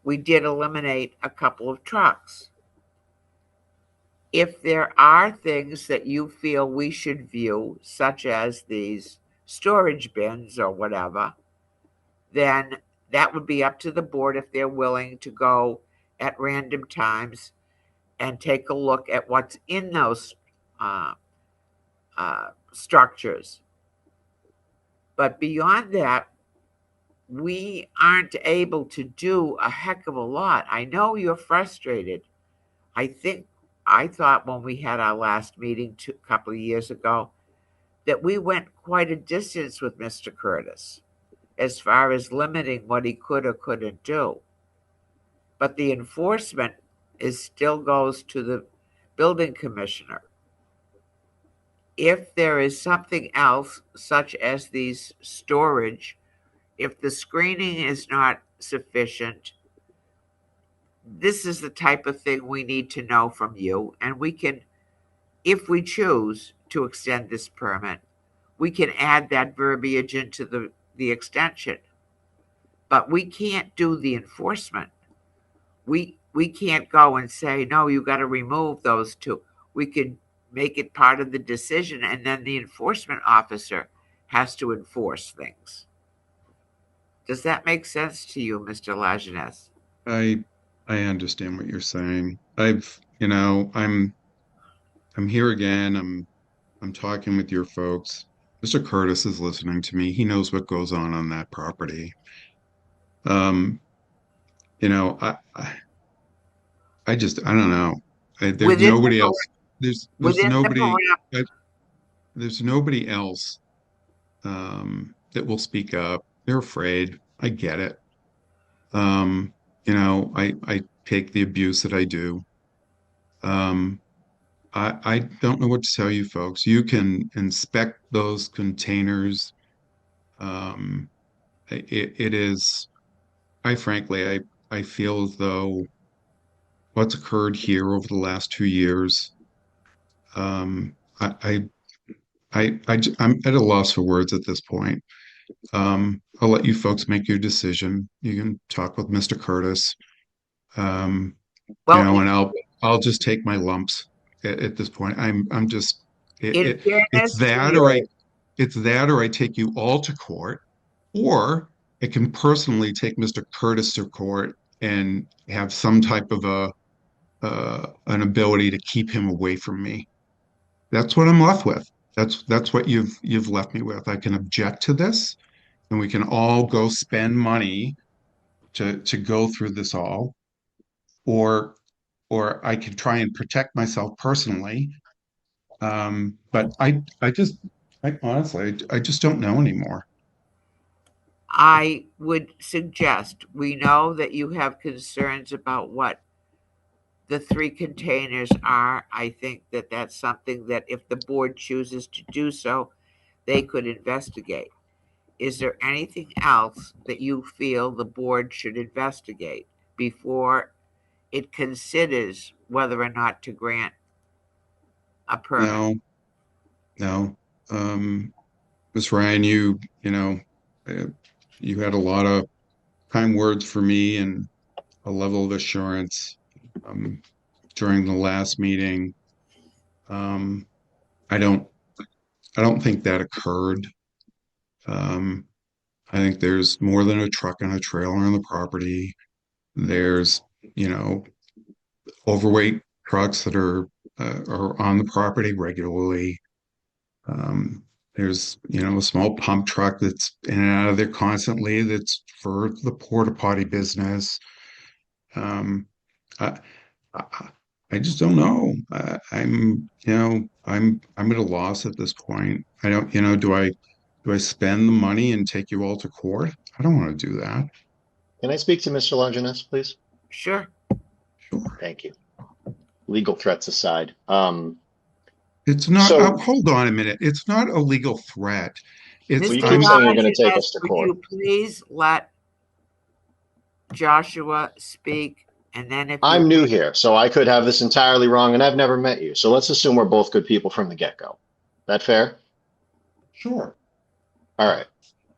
We did eliminate a couple of trucks. If there are things that you feel we should view, such as these storage bins or whatever, then that would be up to the board if they're willing to go at random times and take a look at what's in those structures. But beyond that, we aren't able to do a heck of a lot. I know you're frustrated. I thought when we had our last meeting a couple of years ago that we went quite a distance with Mr. Curtis as far as limiting what he could or couldn't do. But the enforcement still goes to the building commissioner. If there is something else, such as these storage, if the screening is not sufficient, this is the type of thing we need to know from you. And we can, if we choose to extend this permit, we can add that verbiage into the extension. But we can't do the enforcement. We can't go and say, no, you got to remove those two. We could make it part of the decision, and then the enforcement officer has to enforce things. Does that make sense to you, Mr. Lajeunesse? I understand what you're saying. I'm here again. I'm talking with your folks. Mr. Curtis is listening to me. He knows what goes on that property. Um, you know, I just, I don't know. There's Within nobody the, else. There's within nobody, the there's nobody else, that will speak up. They're afraid. I get it. I take the abuse that I do. I don't know what to tell you folks. You can inspect those containers. Um, it is, I feel as though what's occurred here over the last 2 years, I I'm at a loss for words at this point. I'll let you folks make your decision. You can talk with Mr. Curtis. Well, And I'll just take my lumps at this point. I'm just in it's fairness to that you, it's that or I take you all to court, or I can personally take Mr. Curtis to court and have some type of an ability to keep him away from me. That's what I'm left with. That's what you've left me with. I can object to this, and we can all go spend money to go through this all, or I can try and protect myself personally. But I honestly, I just don't know anymore. I would suggest, we know that you have concerns about what the 3 containers are. I think that that's something that if the board chooses to do so, they could investigate. Is there anything else that you feel the board should investigate before it considers whether or not to grant a permit? No, no. Ms. Ryan, uh, you had a lot of kind words for me and a level of assurance during the last meeting. Um, I don't think that occurred. Um, I think there's more than a truck and a trailer on the property. There's, overweight trucks that are on the property regularly. There's, a small pump truck that's in and out of there constantly that's for the porta potty business. I, I, I just don't know. I'm at a loss at this point. I don't, do I spend the money and take you all to court? I don't want to do that. Can I speak to Mr. Longinus, please? Sure. Sure. Thank you. Legal threats aside. It's not, So- hold on a minute. It's not a legal threat. It's, Well, you Mr. keep saying you're gonna Longinus, take us to would court. you please let Joshua speak, and then if I'm new here, so I could have this entirely wrong, and I've never met you. So let's assume we're both good people from the get-go. That fair? sure. All right.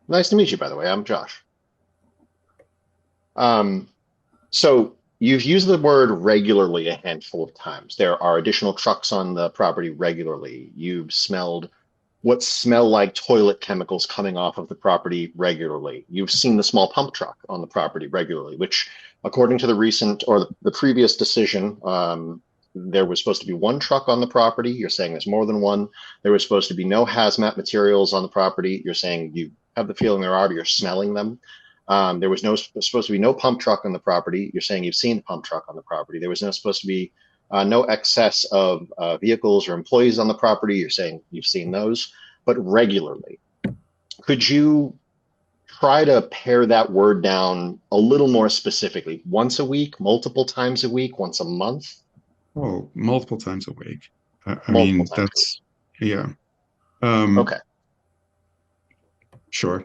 Nice to meet you, by the way. I'm Josh. So you've used the word regularly a handful of times. There are additional trucks on the property regularly. You've smelled what smell like toilet chemicals coming off of the property regularly. You've seen the small pump truck on the property regularly, which according to the recent or the previous decision, there was supposed to be 1 truck on the property. You're saying there's more than 1. There was supposed to be no hazmat materials on the property. You're saying you have the feeling there are, but you're smelling them. There was supposed to be no pump truck on the property. You're saying you've seen the pump truck on the property. There was supposed to be no excess of vehicles or employees on the property. You're saying you've seen those, but regularly. Could you try to pare that word down a little more specifically? Once a week, multiple times a week, once a month? Oh, multiple times a week. I Multiple mean, times a that's, yeah. Okay. Sure.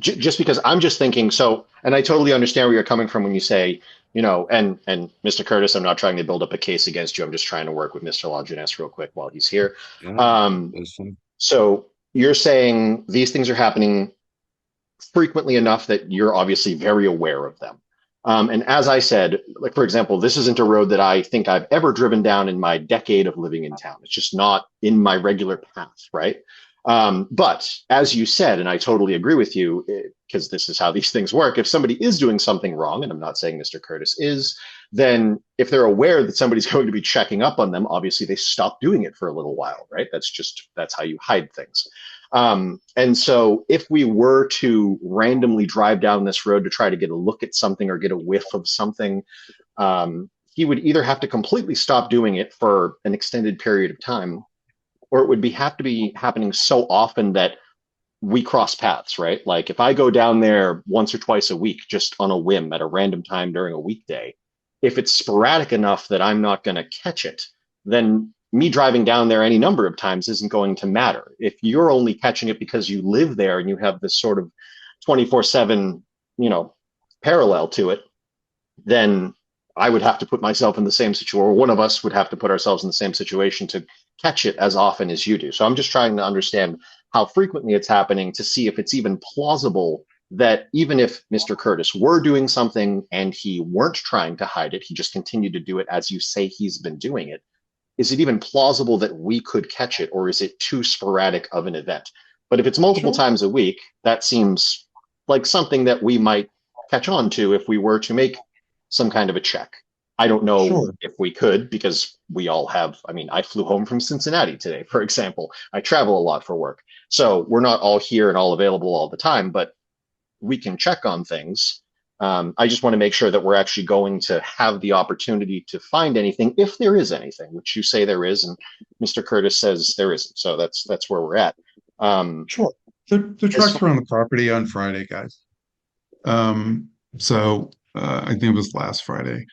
Just because I'm just thinking, so, and I totally understand where you're coming from when you say, and Mr. Curtis, I'm not trying to build up a case against you. I'm just trying to work with Mr. Longinus real quick while he's here. So you're saying these things are happening frequently enough that you're obviously very aware of them. And as I said, like, for example, this isn't a road that I think I've ever driven down in my decade of living in town. It's just not in my regular path, right? But as you said, and I totally agree with you, because this is how these things work, if somebody is doing something wrong, and I'm not saying Mr. Curtis is, then if they're aware that somebody's going to be checking up on them, obviously they stop doing it for a little while, right? That's how you hide things. And so if we were to randomly drive down this road to try to get a look at something or get a whiff of something, he would either have to completely stop doing it for an extended period of time, or it would have to be happening so often that we cross paths, right? Like if I go down there once or twice a week, just on a whim at a random time during a weekday, if it's sporadic enough that I'm not going to catch it, then me driving down there any number of times isn't going to matter. If you're only catching it because you live there and you have this sort of 24/7, parallel to it, then I would have to put myself in the same situation, or one of us would have to put ourselves in the same situation to catch it as often as you do. So I'm just trying to understand how frequently it's happening to see if it's even plausible that even if Mr. Curtis were doing something and he weren't trying to hide it, he just continued to do it as you say he's been doing it. Is it even plausible that we could catch it, or is it too sporadic of an event? But if it's multiple Sure. times a week, that seems like something that we might catch on to if we were to make some kind of a check. I don't know Sure. if we could, because we all have, I mean, I flew home from Cincinnati today, for example. I travel a lot for work. So we're not all here and all available all the time, but we can check on things. I just want to make sure that we're actually going to have the opportunity to find anything, if there is anything, which you say there is, and Mr. Curtis says there isn't. So that's where we're at. Sure. The trucks were on the property on Friday, guys. So I think it was last Friday.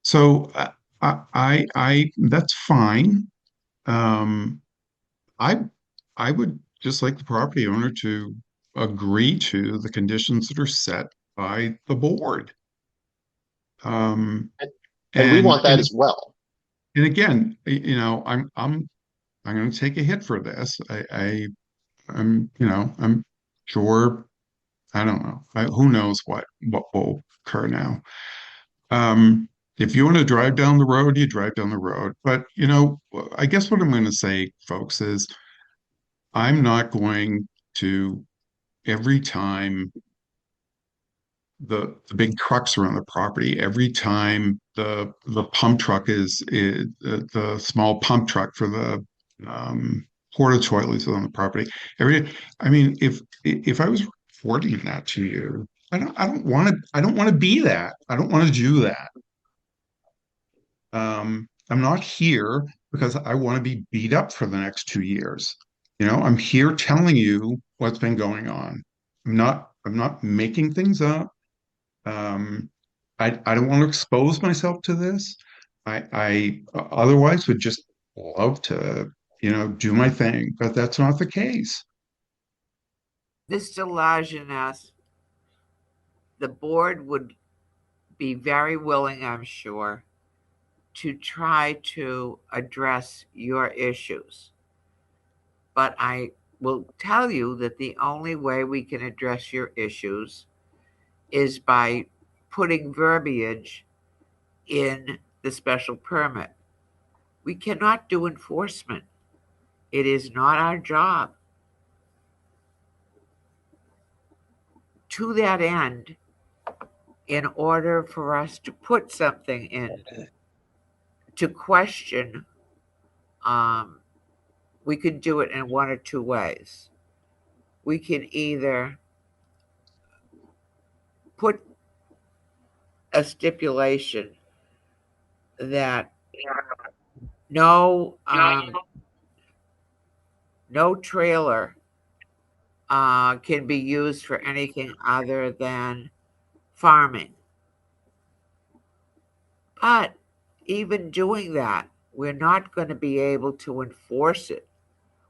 So I that's fine. I would just like the property owner to agree to the conditions that are set by the board. And we want that and as well. and again, you know, I'm going to take a hit for this. I'm I'm sure. I don't know. Who knows what will occur now. If you want to drive down the road, you drive down the road. But you know, I guess what I'm going to say, folks, is I'm not going to every time the big trucks are on the property, every time the pump truck is the small pump truck for the porta toilets on the property. I mean, if I was reporting that to you, I don't want to be that. I don't want to do that. I'm not here because I want to be beat up for the next 2 years. You know, I'm here telling you what's been going on. I'm not making things up. I don't want to expose myself to this. I otherwise would just love to, you know, do my thing, but that's not the case. Mr. Lajeunesse, the board would be very willing, I'm sure, to try to address your issues. But I will tell you that the only way we can address your issues is by putting verbiage in the special permit. We cannot do enforcement. It is not our job. To that end, in order for us to put something in to question, we could do it in one or two ways. We can either put a stipulation that no trailer can be used for anything other than farming. But even doing that, we're not going to be able to enforce it.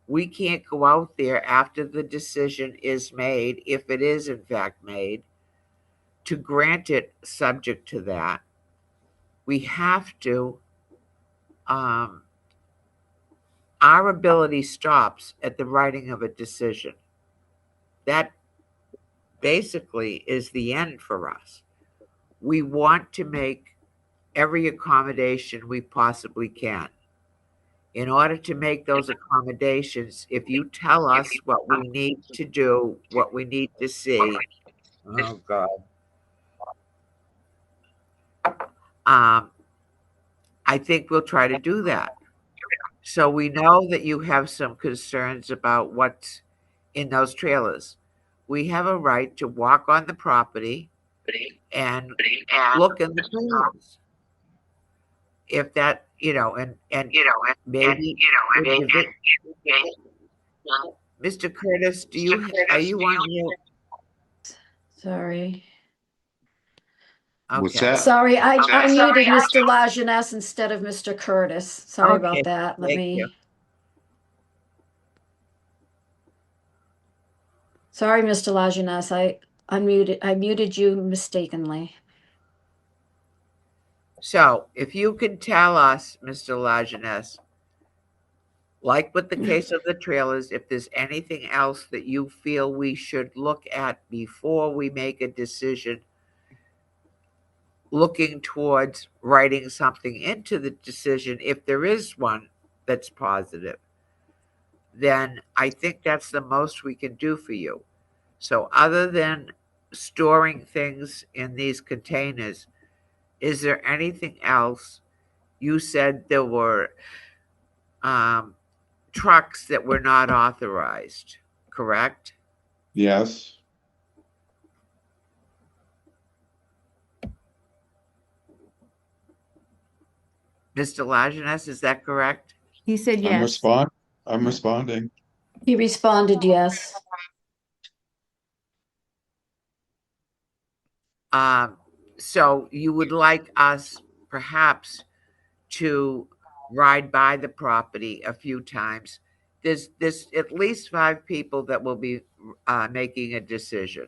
We can't go out there after the decision is made, if it is in fact made, to grant it subject to that. We have to, our ability stops at the writing of a decision. That basically is the end for us. We want to make every accommodation we possibly can. In order to make those accommodations, if you tell us what we need to do, what we need to see, oh God. I think we'll try to do that. So we know that you have some concerns about what's in those trailers. We have a right to walk on the property and look in the trailers. If that, and maybe, Mr. Curtis, are you on mute? Sorry. What's Okay. that? Sorry, I muted Mr. Lajeunesse instead of Mr. Curtis. Sorry Okay, about that. Let thank me. you. Sorry, Mr. Lajeunesse. I muted you mistakenly. So if you can tell us, Mr. Lajeunesse, like with the case of the trailers, if there's anything else that you feel we should look at before we make a decision, looking towards writing something into the decision, if there is one that's positive, then I think that's the most we can do for you. So other than storing things in these containers, is there anything else? You said there were trucks that were not authorized, correct? Yes. Mr. Lajeunesse, is that correct? He said I'm yes. I'm responding. He responded yes. So you would like us perhaps to ride by the property a few times. There's at least 5 people that will be making a decision.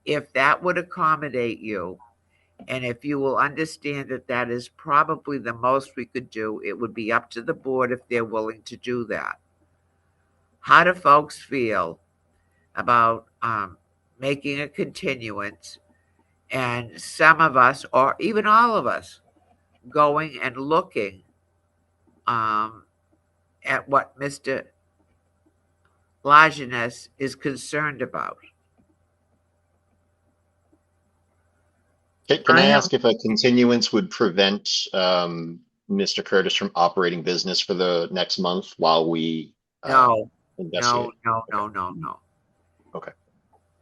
If that would accommodate you, and if you will understand that that is probably the most we could do, it would be up to the board if they're willing to do that. How do folks feel about making a continuance, and some of us, or even all of us, going and looking at what Mr. Lajeunesse is concerned about? Can I I ask if a continuance would prevent Mr. Curtis from operating business for the next month while we No, investigate? no. Okay.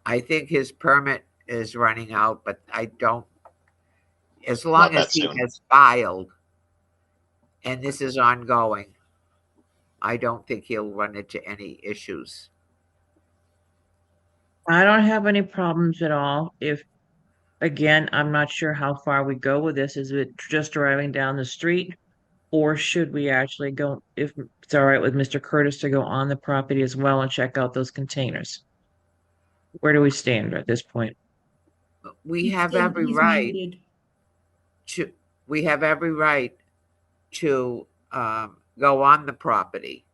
I think his permit is running out, but I don't, as Not long that as he soon. has filed and this is ongoing, I don't think he'll run into any issues. don't have any problems at all. If, again, I'm not sure how far we go with this. Is it just driving down the street? Or should we actually go, if it's all right with Mr. Curtis, to go on the property as well and check out those containers? Where do we stand at this point? We have every He's right muted. to, we have every right to go on the property.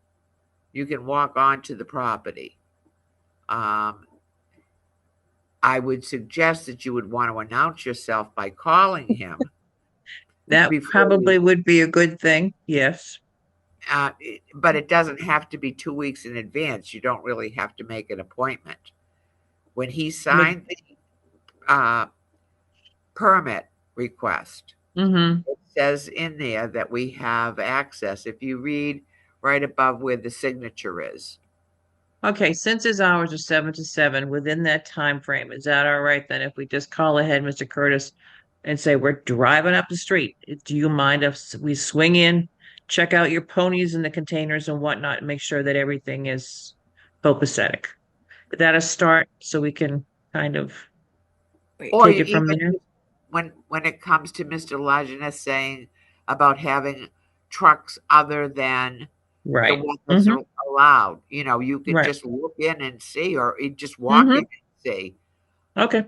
You can walk onto the property. I would suggest that you would want to announce yourself by calling him. That Before probably would be a good thing, yes. But it doesn't have to be 2 weeks in advance. You don't really have to make an appointment. When he signed the permit request, Mm-hmm. it says in there that we have access. If you read right above where the signature is. Okay, since his hours are 7 to 7, within that time frame, is that all right then if we just call ahead, Mr. Curtis, and say we're driving up the street? Do you mind if we swing in, check out your ponies and the containers and whatnot, and make sure that everything is copacetic? Is that a start so we can kind of Or take you it from even there? when it comes to Mr. Lajeunesse saying about having trucks other than the Right. one that's Mm-hmm. allowed, you could Right. just look in and see, or you just walk Mm-hmm. in and see. Okay.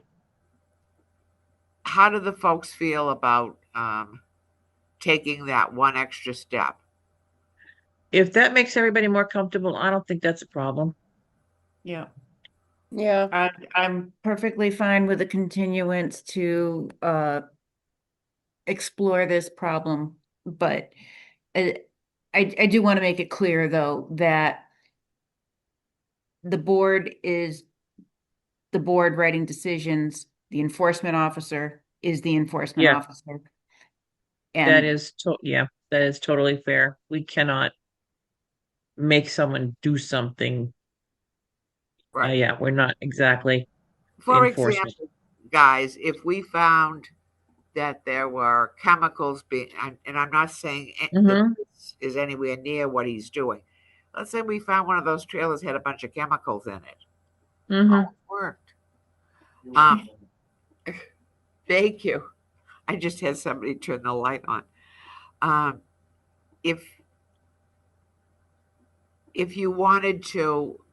How do the folks feel about taking that one extra step? If that makes everybody more comfortable, I don't think that's a problem. Yeah. Yeah, I'm perfectly fine with a continuance to explore this problem, but I do want to make it clear though that the board is the board writing decisions. The enforcement officer is the enforcement Yeah. officer. That And is that is totally fair. We cannot make someone do something. Right. Yeah, we're not exactly For enforcement. example, guys, if we found that there were chemicals being, and I'm not saying Mhm. that this is anywhere near what he's doing. Let's say we found one of those trailers had a bunch of chemicals in it. Mhm. Oh, it worked. Thank you. I just had somebody turn the light on. If you wanted to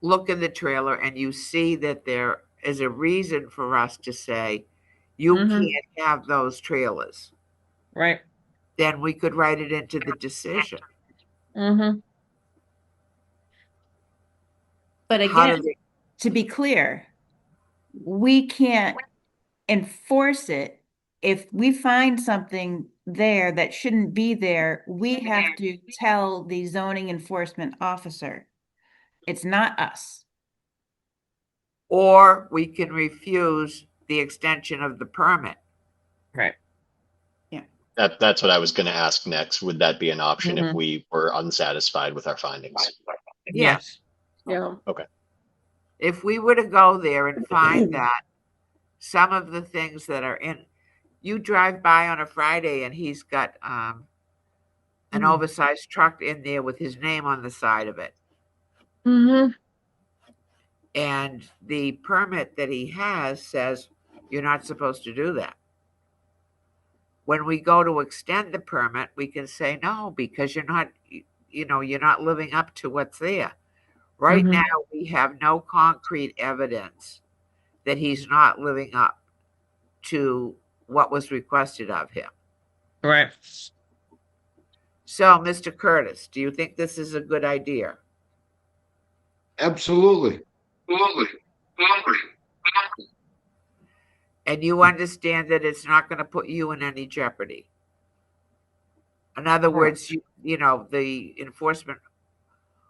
look in the trailer and you see that there is a reason for us to say you Mhm. can't have those trailers, Right. then we could write it into the decision. Mm-hmm. But How do again, they, to be clear, we can't enforce it. If we find something there that shouldn't be there, we have to tell the zoning enforcement officer. It's not us. or we can refuse the extension of the permit. Right. That's what I was going to ask next. Would that be an option if Mhm. we were unsatisfied with our findings? Yes. Yeah. If we were to go there and find that some of the things that are in, you drive by on a Friday and he's got an oversized truck in there with his name on the side of it. Mm-hmm. And the permit that he has says you're not supposed to do that. When we go to extend the permit, we can say no, because you're not, you're not living up to what's there. Right Mhm. now, we have no concrete evidence that he's not living up to what was requested of him. Right. So, Mr. Curtis, do you think this is a good idea? Absolutely. And you understand that it's not going to put you in any jeopardy? In other words, the enforcement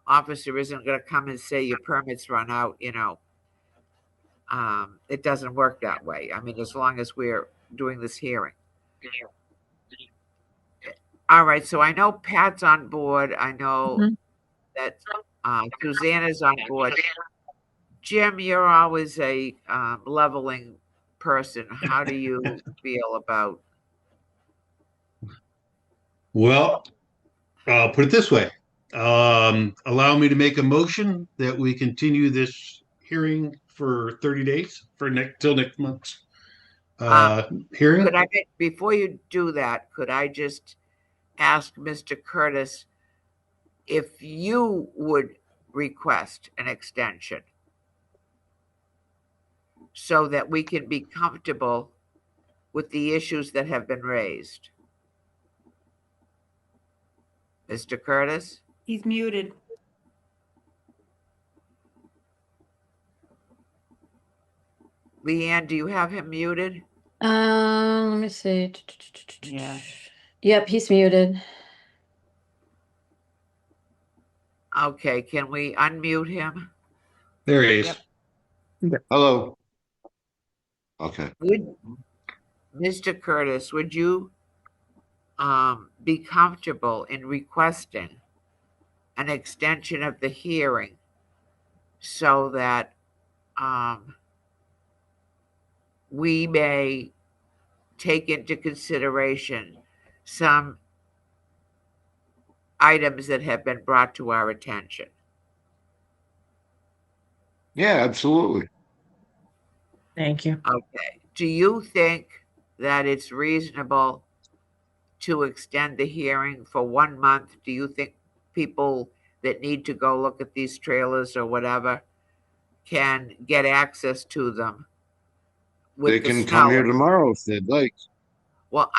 officer isn't going to come and say your permit's run out, it doesn't work that way. I mean, as long as we're doing this hearing. All right, so I know Pat's on board. I know Mhm. that Susanna's on board. Jim, you're always a leveling person. How do you feel about? Well, I'll put it this way. Allow me to make a motion that we continue this hearing for 30 days till next month's hearing. Could I, before you do that, could I just ask Mr. Curtis if you would request an extension so that we can be comfortable with the issues that have been raised? Mr. Curtis? He's muted. Leanne, do you have him muted? Let me see. Yeah. Yep, he's muted. Okay, can we unmute him? There he is. Yep. Hello. Okay. Mr. Curtis, would you be comfortable in requesting an extension of the hearing so that we may take into consideration some items that have been brought to our attention? Yeah, absolutely. Thank you. Okay. Do you think that it's reasonable to extend the hearing for 1 month? Do you think people that need to go look at these trailers or whatever can get access to them with They the can snow? come here tomorrow if they'd like. Well,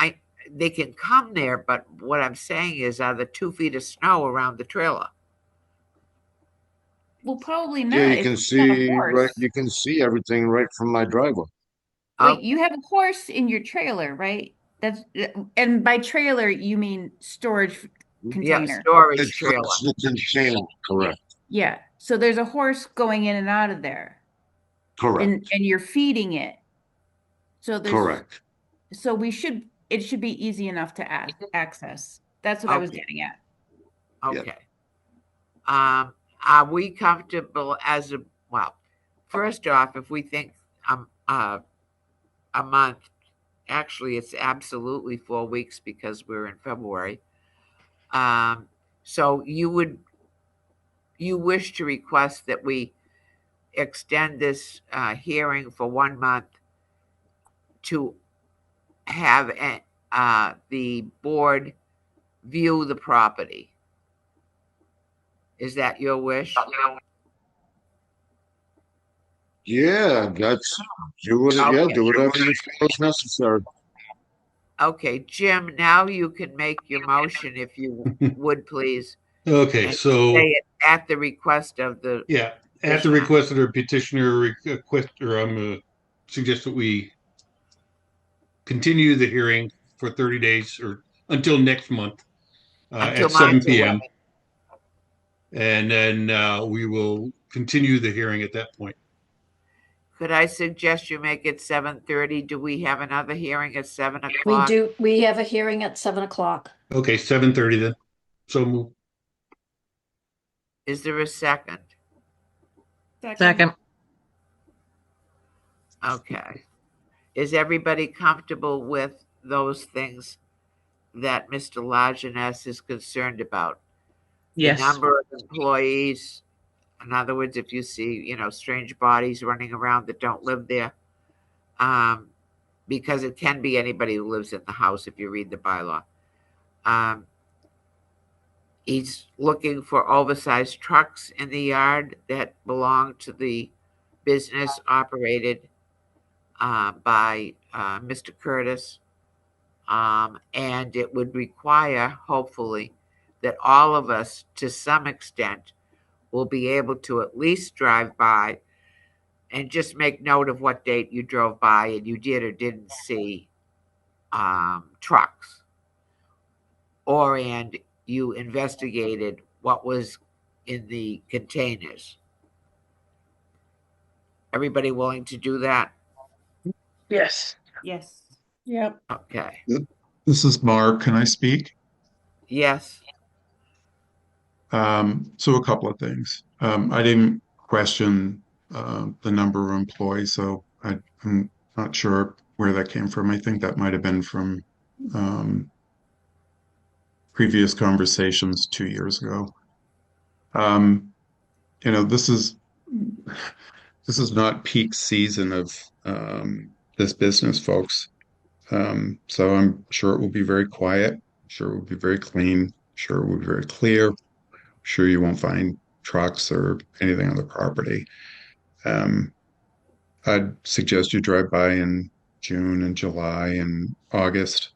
they can come there, but what I'm saying is, are the 2 feet of snow around the trailer? Well, probably not. Yeah, you if can you've got a see horse. right. You can see everything right from my driveway. Wait, you have a horse in your trailer, right? And by trailer, you mean storage Yeah, container. storage It's trailer. the container. Correct. Yeah. So there's a horse going in and out of there, Correct. and you're feeding it. So Correct. So it should be easy enough to access. That's what I was Okay. getting at. Okay. Are we comfortable well, first off, if we think a month, actually it's absolutely 4 weeks because we're in February. So you wish to request that we extend this hearing for 1 month to have the board view the property. Is that your wish? Yeah, that's do it. Yeah, Okay. do whatever you feel is necessary. Okay, Jim, now you can make your motion if you would, please. Okay, And so say it at the request of the, yeah, at the petitioner. request of the petitioner, I'm gonna suggest that we continue the hearing for 30 days or until next month Until at 7 March p.m. 11th. And then we will continue the hearing at that point. Could I suggest you make it 7:30? Do we have another hearing at 7 We o'clock? do, we have a hearing at 7 o'clock. Okay, 7:30 then. So move. Is there a second? Second. Okay. Is everybody comfortable with those things that Mr. Lajeunesse is concerned about? The Yes. number of employees, in other words, if you see, strange bodies running around that don't live there, because it can be anybody who lives in the house if you read the bylaw. He's looking for oversized trucks in the yard that belong to the business operated by Mr. Curtis. And it would require, hopefully, that all of us, to some extent, will be able to at least drive by and just make note of what date you drove by and you did or didn't see trucks, and you investigated what was in the containers. Everybody willing to do that? Yes. Yes. Yep. Okay. This is Mark. Can I speak? Yes. So a couple of things. I didn't question the number of employees, so I'm not sure where that came from. I think that might have been from previous conversations 2 years ago. This is not peak season of this business, folks. So I'm sure it will be very quiet. Sure it will be very clean. Sure it will be very clear. Sure you won't find trucks or anything on the property. I'd suggest you drive by in June and July and August,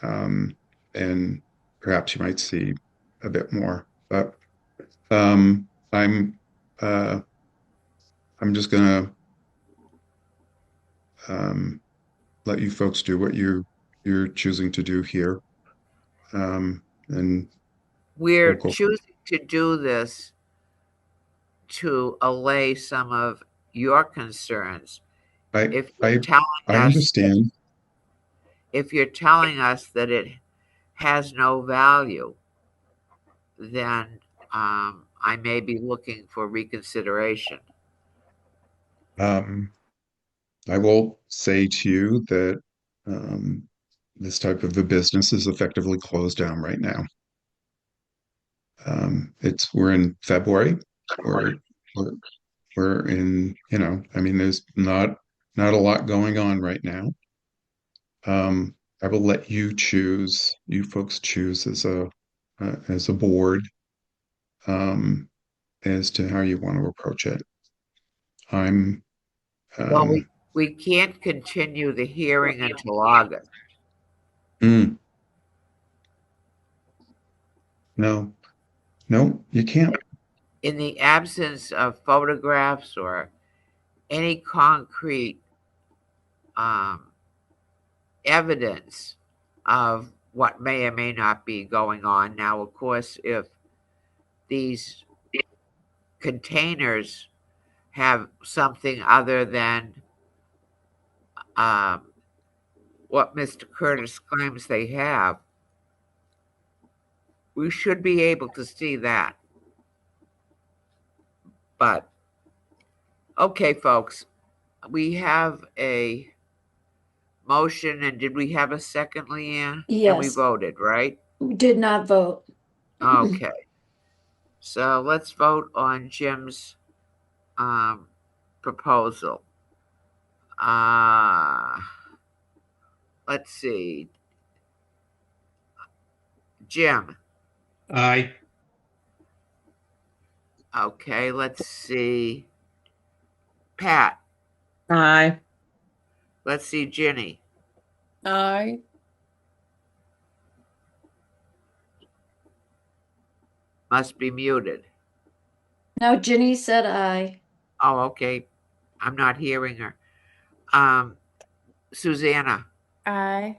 and perhaps you might see a bit more. But I'm just gonna let you folks do what you're choosing to do here, and We're we'll go. choosing to do this to allay some of your concerns. If you're telling I us, understand. if you're telling us that it has no value, then I may be looking for reconsideration. I will say to you that this type of a business is effectively closed down right now. We're in February, we're in, I mean, there's not a lot going on right now. I will let you folks choose as a board, as to how you want to approach it. Well, we can't continue the hearing until August. No, you can't. In the absence of photographs or any concrete evidence of what may or may not be going on. Now, of course, if these containers have something other than what Mr. Curtis claims they have, we should be able to see that. But, okay, folks, we have a motion, and did we have a second, Leanne? And we Yes. voted, right? Did not vote. Okay. So let's vote on Jim's proposal. Let's see. Jim. Aye. Okay, let's see. Pat. Aye. Let's see, Ginny. Aye. must be muted. No, Ginny said aye. Oh, okay. I'm not hearing her. Susanna. Aye.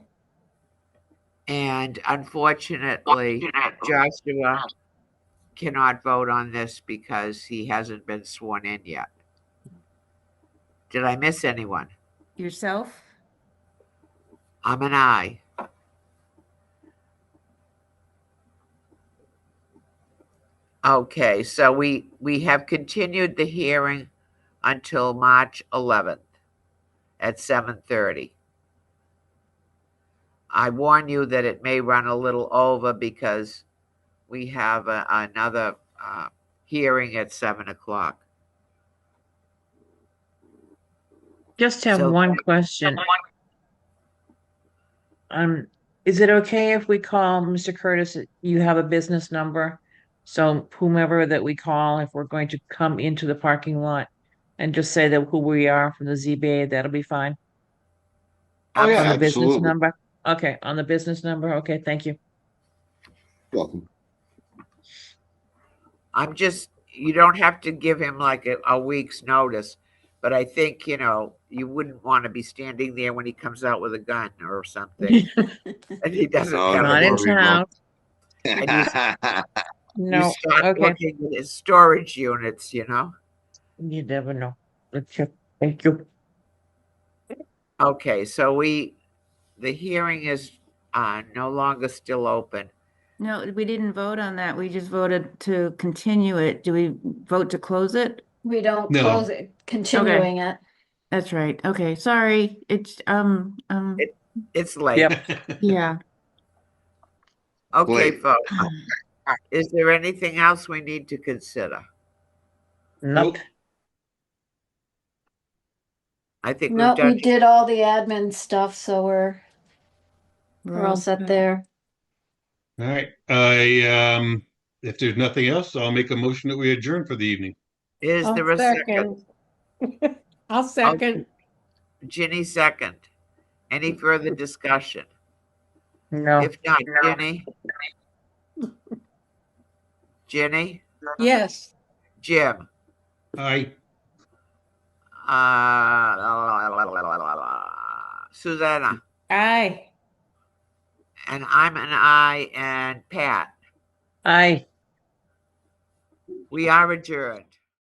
And unfortunately, Joshua cannot vote on this because he hasn't been sworn in yet. Did I miss anyone? Yourself? I'm an aye. Okay, so we have continued the hearing until March 11th at 7:30. I warn you that it may run a little over because we have another hearing at 7 o'clock. Just have So- one question. Is it okay if we call Mr. Curtis, you have a business number? So whomever that we call, if we're going to come into the parking lot and just say that who we are from the ZBA, that'll be fine. Oh, yeah, On the business absolutely. number? Okay, on the business number. Okay, thank you. Welcome. You don't have to give him like a week's notice, but I think, you wouldn't want to be standing there when he comes out with a gun or something. And he doesn't No, have Not don't in worry about town. you No, start okay. looking at his storage units, You never know. Okay, thank you. Okay, so the hearing is no longer still open. No, we didn't vote on that. We just voted to continue it. Do we vote to close it? We don't No. close it, continuing it. That's right. Okay, sorry. It's It's late. Yep. yeah. Okay, Late. folks. Is there anything else we need to consider? Nope. I think we've No, done. we did all the admin stuff, so we're all set there. All right. If there's nothing else, I'll make a motion that we adjourn for the evening. Is I'll there a second? I'll second. Ginny second. Any further discussion? No. If not, Ginny, Yes. Jim, Aye. Susanna, Aye. and I'm an aye, and Pat. Aye. We are adjourned.